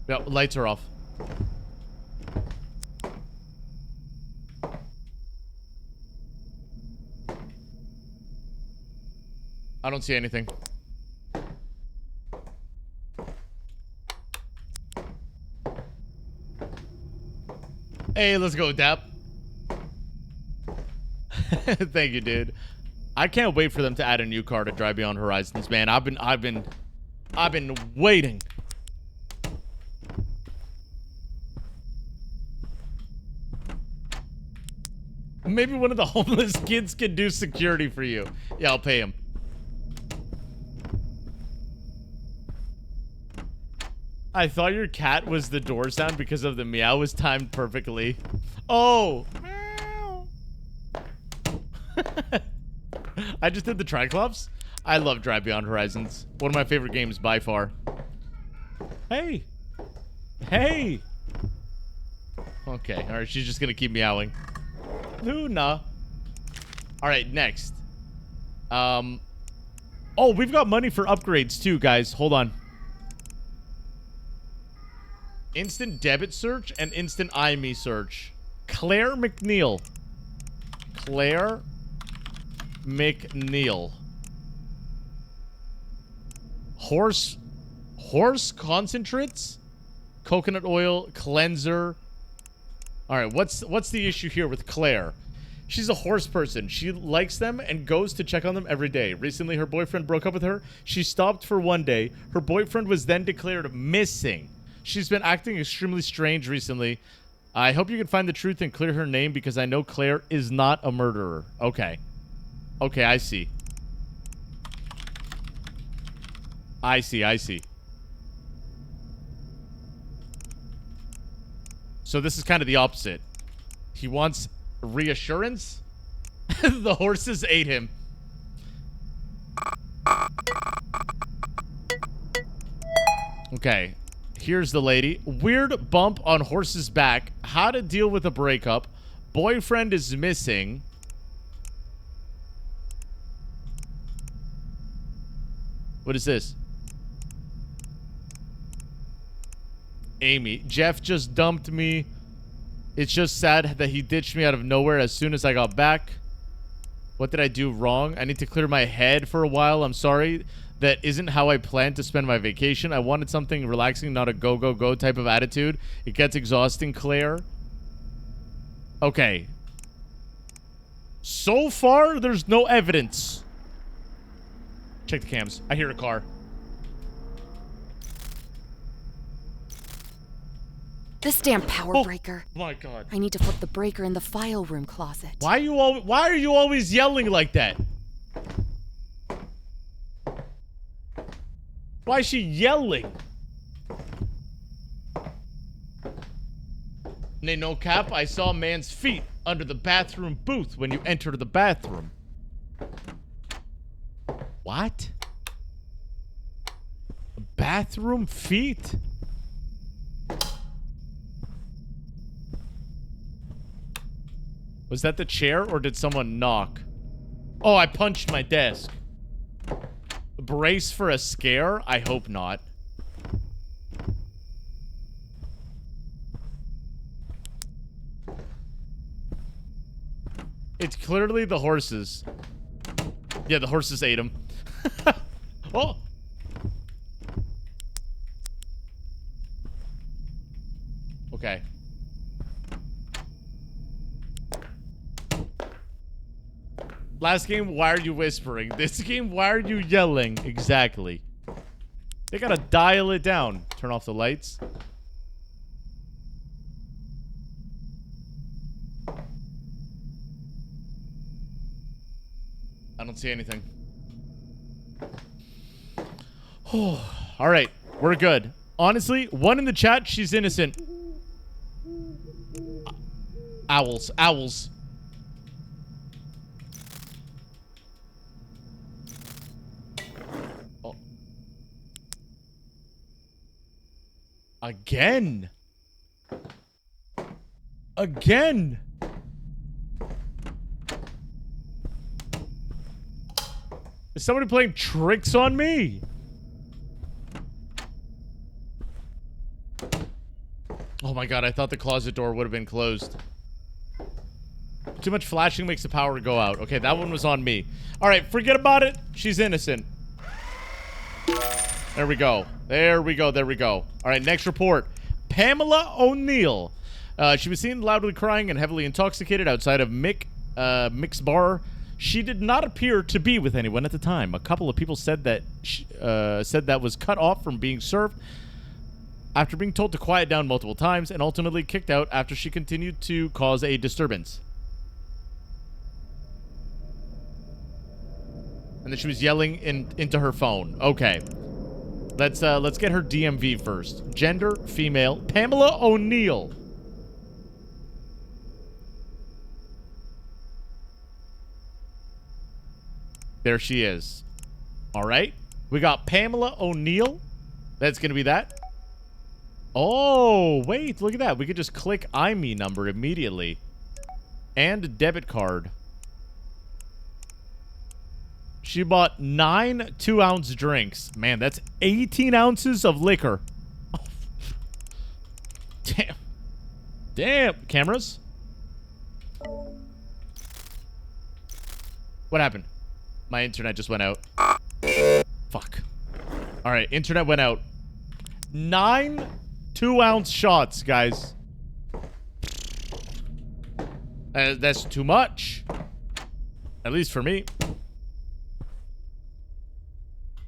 Yep, lights are off. I don't see anything. Hey, let's go, Dap. Thank you, dude. I can't wait for them to add a new car to Drive Beyond Horizons, man. I've been waiting. Maybe one of the homeless kids can do security for you. Yeah, I'll pay him. I thought your cat was the door sound because of the meow was timed perfectly. Oh! Meow. I just did the Triclops. I love Drive Beyond Horizons. One of my favorite games by far. Hey! Hey! Okay, alright, she's just gonna keep meowing. Luna. Alright, next. Oh, we've got money for upgrades too, guys. Hold on. Instant debit search and instant IME search. Claire McNeil. Claire McNeil. Horse concentrates? Coconut oil, cleanser. Alright, what's the issue here with Claire? She's a horse person. She likes them and goes to check on them every day. Recently, her boyfriend broke up with her. She stopped for one day. Her boyfriend was then declared missing. She's been acting extremely strange recently. I hope you can find the truth and clear her name because I know Claire is not a murderer. Okay. Okay, I see. I see. So this is kind of the opposite. He wants reassurance. The horses ate him. Okay. Here's the lady. Weird bump on horse's back. How to deal with a breakup. Boyfriend is missing. What is this? Amy. Jeff just dumped me. It's just sad that he ditched me out of nowhere as soon as I got back. What did I do wrong? I need to clear my head for a while. I'm sorry. That isn't how I planned to spend my vacation. I wanted something relaxing, not a go, go, go type of attitude. It gets exhausting, Claire. Okay. So far, there's no evidence. Check the cams. I hear a car. This damn power breaker. My God. I need to flip the breaker in the file room closet. Why are you always yelling like that? Why is she yelling? Nay, no cap, I saw a man's feet under the bathroom booth when you entered the bathroom. What? Bathroom feet? Was that the chair or did someone knock? Oh, I punched my desk. Brace for a scare? I hope not. It's clearly the horses. Yeah, the horses ate him. Oh! Okay. Last game, why are you whispering? This game, why are you yelling? Exactly. They gotta dial it down. Turn off the lights. I don't see anything. Oh, all right. We're good. Honestly, one in the chat, she's innocent. Owls. Owls. Again. Again. Is somebody playing tricks on me? Oh my god, I thought the closet door would have been closed. Too much flashing makes the power go out. Okay, that one was on me. Alright, forget about it. She's innocent. There we go. There we go. There we go. Alright, next report. Pamela O'Neill. She was seen loudly crying and heavily intoxicated outside of Mick's bar. She did not appear to be with anyone at the time. A couple of people said that was cut off from being served after being told to quiet down multiple times and ultimately kicked out after she continued to cause a disturbance. And then she was yelling into her phone. Okay. Let's get her DMV first. Gender, female, Pamela O'Neill. There she is. All right. We got Pamela O'Neill. That's going to be that. Oh, wait. Look at that. We could just click IME number immediately. And a debit card. She bought 9 2-ounce drinks. Man, that's 18 ounces of liquor. Oh. Damn. Damn. Cameras? What happened? My internet just went out. Fuck. Alright, internet went out. 9 2-ounce shots, guys. That's too much. At least for me.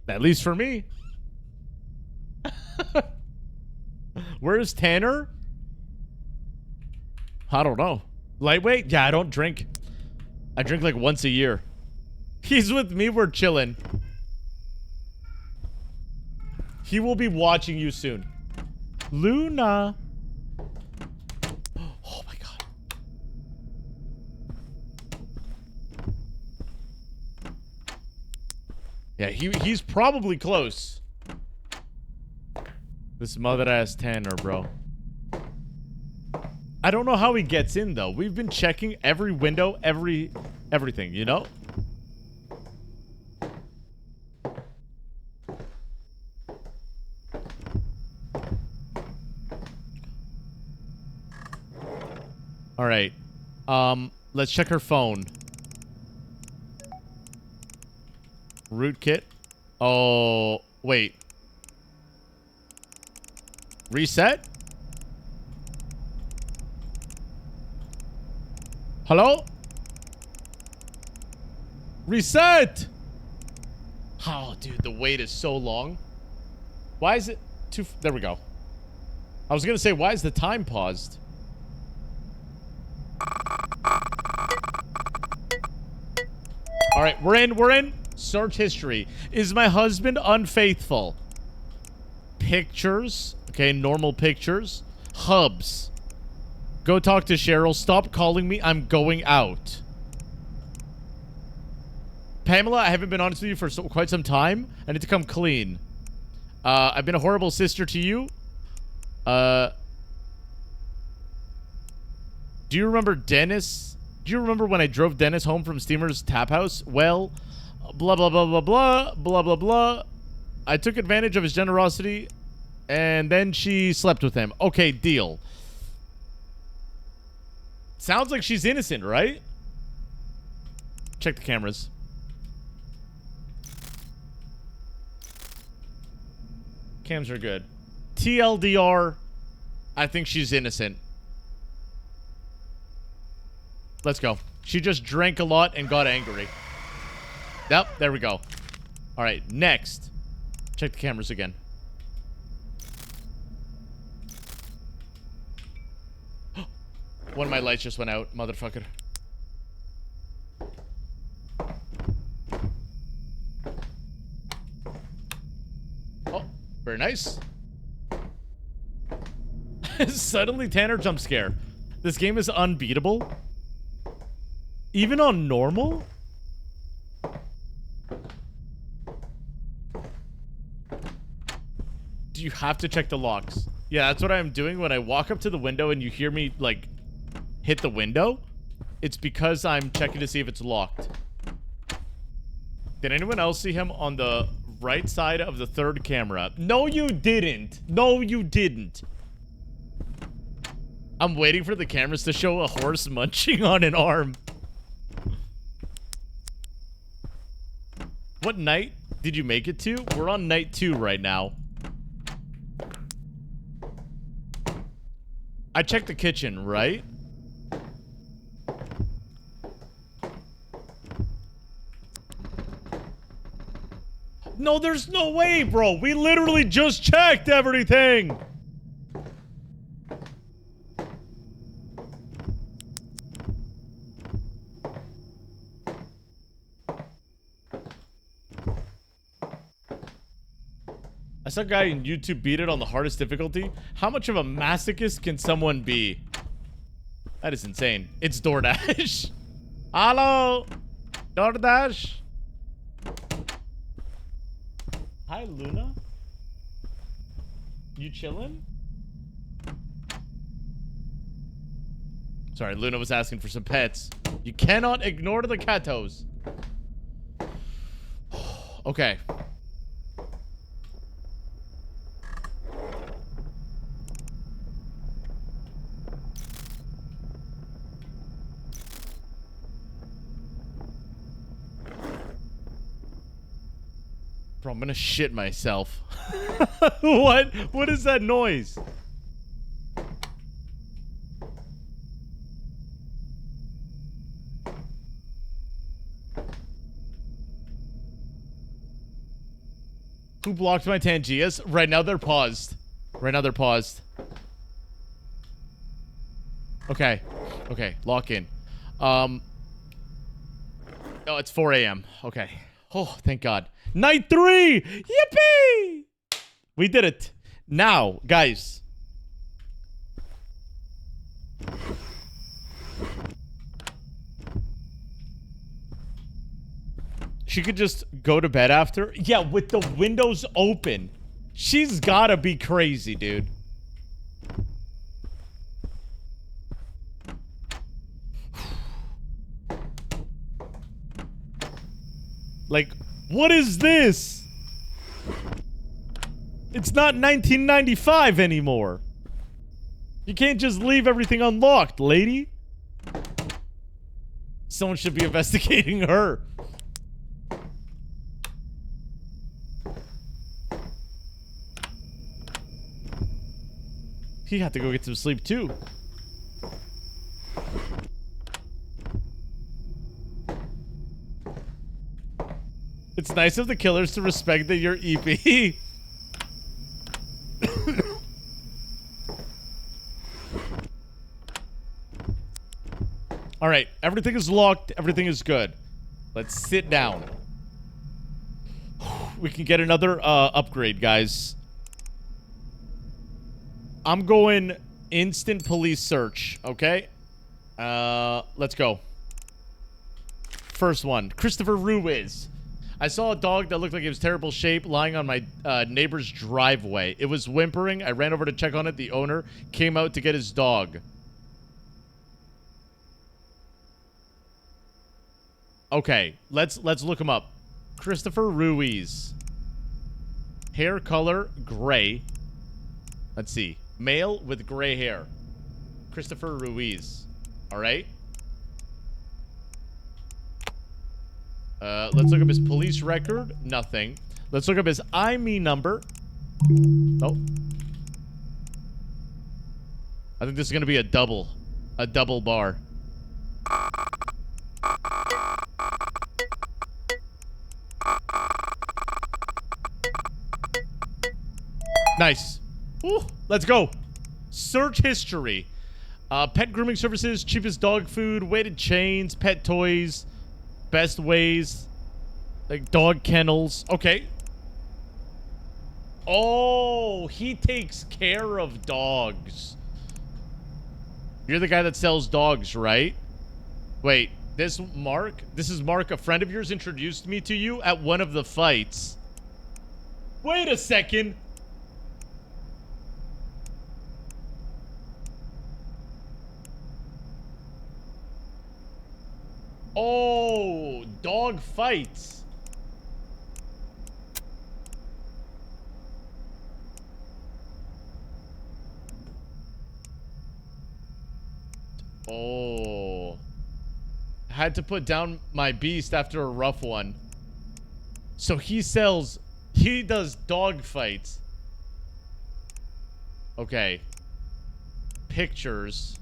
At least for me. Where's Tanner? I don't know. Lightweight? Yeah, I don't drink. I drink like once a year. He's with me, we're chilling. He will be watching you soon. Luna. Oh my god. Yeah, he's probably close. This mother-ass Tanner, bro. I don't know how he gets in, though. We've been checking every window, everything, you know? All right. Let's check her phone. Rootkit. Oh, wait. Reset? Hello? Reset! Oh, dude, the wait is so long. Why is it too... There we go. I was gonna say, why is the time paused? Alright, we're in. Search history. Is my husband unfaithful? Pictures. Okay, normal pictures. Hubs. Go talk to Cheryl. Stop calling me. I'm going out. Pamela, I haven't been honest with you for quite some time. I need to come clean. I've been a horrible sister to you. Do you remember Dennis? Do you remember when I drove Dennis home from Steamer's Tap House? Well, blah, blah, blah, blah, blah, blah, blah, blah. I took advantage of his generosity, and then she slept with him. Okay, deal. Sounds like she's innocent, right? Check the cameras. Cams are good. TLDR, I think she's innocent. Let's go. She just drank a lot and got angry. Yep, there we go. All right, next. Check the cameras again. One of my lights just went out, motherfucker. Oh, very nice. Suddenly Tanner jump scare. This game is unbeatable. Even on normal? Do you have to check the locks? Yeah, that's what I'm doing when I walk up to the window and you hear me, like, hit the window. It's because I'm checking to see if it's locked. Did anyone else see him on the right side of the third camera? No, you didn't. No, you didn't. I'm waiting for the cameras to show a horse munching on an arm. What night did you make it to? We're on night 2 right now. I checked the kitchen, right? No, there's no way, bro. We literally just checked everything. I saw a guy on YouTube beat it on the hardest difficulty. How much of a masochist can someone be? That is insane. It's DoorDash. Hello? DoorDash? Hi, Luna. You chillin'? Sorry, Luna was asking for some pets. You cannot ignore the catos. Okay. Bro, I'm gonna shit myself. What? What is that noise? Who blocked my Tangias? Right now they're paused. Right now they're paused. Okay. Okay, lock in. Oh, it's 4 a.m. Okay. Oh, thank God. Night 3! Yippee! We did it. Now, guys. She could just go to bed after? Yeah, with the windows open. She's gotta be crazy, dude. Like, what is this? It's not 1995 anymore. You can't just leave everything unlocked, lady. Someone should be investigating her. He had to go get some sleep too. It's nice of the killers to respect that you're EP. All right, everything is locked. Everything is good. Let's sit down. We can get another upgrade, guys. I'm going instant police search, okay? Let's go. First one, Christopher Ruiz. I saw a dog that looked like it was terrible shape lying on my neighbor's driveway. It was whimpering. I ran over to check on it. The owner came out to get his dog. Okay, let's look him up. Christopher Ruiz. Hair color, gray. Let's see. Male with gray hair. Christopher Ruiz. All right. Let's look up his police record. Nothing. Let's look up his IME number. Oh. I think this is going to be a double bar. Nice. Ooh, let's go. Search history. Pet grooming services, cheapest dog food, weighted chains, pet toys, best ways, like dog kennels. Okay. Oh, he takes care of dogs. You're the guy that sells dogs, right? Wait, this is Mark, a friend of yours introduced me to you at one of the fights. Wait a second. Oh, dog fights. Oh. Had to put down my beast after a rough one. So he does dog fights. Okay. Pictures.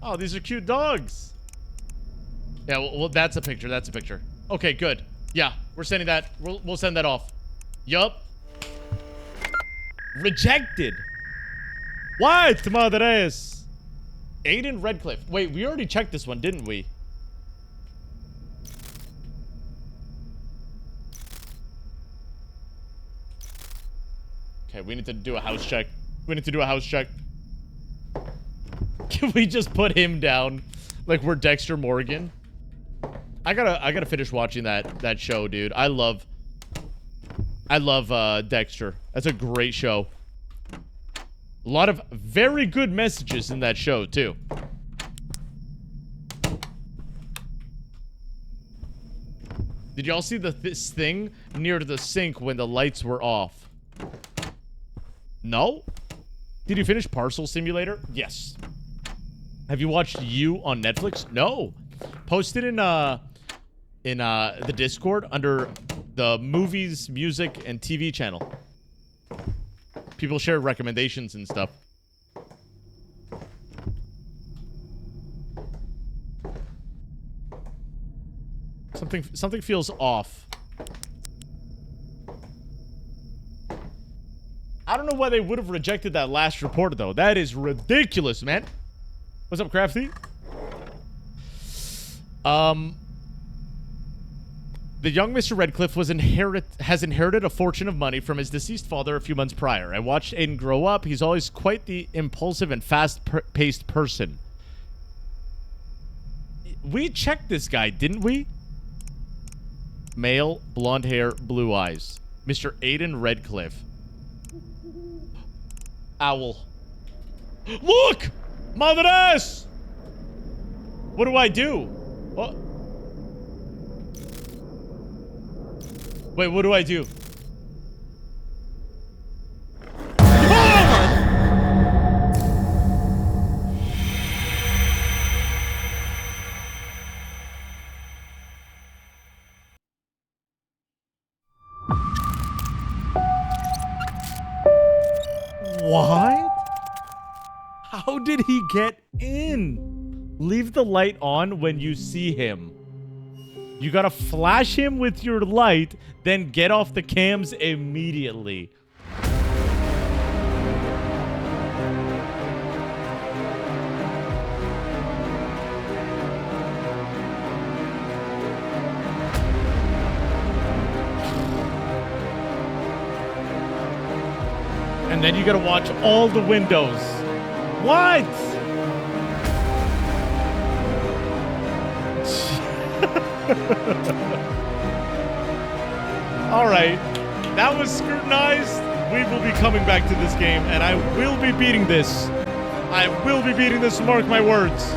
Oh, these are cute dogs. Yeah, well, that's a picture. That's a picture. Okay, good. Yeah, we're sending that. We'll send that off. Yup. Rejected. What, madres? Aiden Redcliffe. Wait, we already checked this one, didn't we? Okay, we need to do a house check. We need to do a house check. Can we just put him down like we're Dexter Morgan? I gotta finish watching that show, dude. I love Dexter. That's a great show. A lot of very good messages in that show too. Did y'all see this thing near the sink when the lights were off? No? Did you finish Parcel Simulator? Yes. Have you watched You on Netflix? No. Post it in the Discord under the movies, music, and TV channel. People share recommendations and stuff. Something feels off. I don't know why they would have rejected that last report, though. That is ridiculous, man. What's up, Crafty? The young Mr. Redcliffe has inherited a fortune of money from his deceased father a few months prior. I watched Aiden grow up. He's always quite the impulsive and fast-paced person. We checked this guy, didn't we? Male, blonde hair, blue eyes. Mr. Aiden Redcliffe. Owl. Look! Madres! What do I do? What? Wait, what do I do? What? How did he get in? Leave the light on when you see him. You gotta flash him with your light, then get off the cams immediately. And then you gotta watch all the windows. What? Alright. That was scrutinized. We will be coming back to this game, and I will be beating this. I will be beating this, mark my words.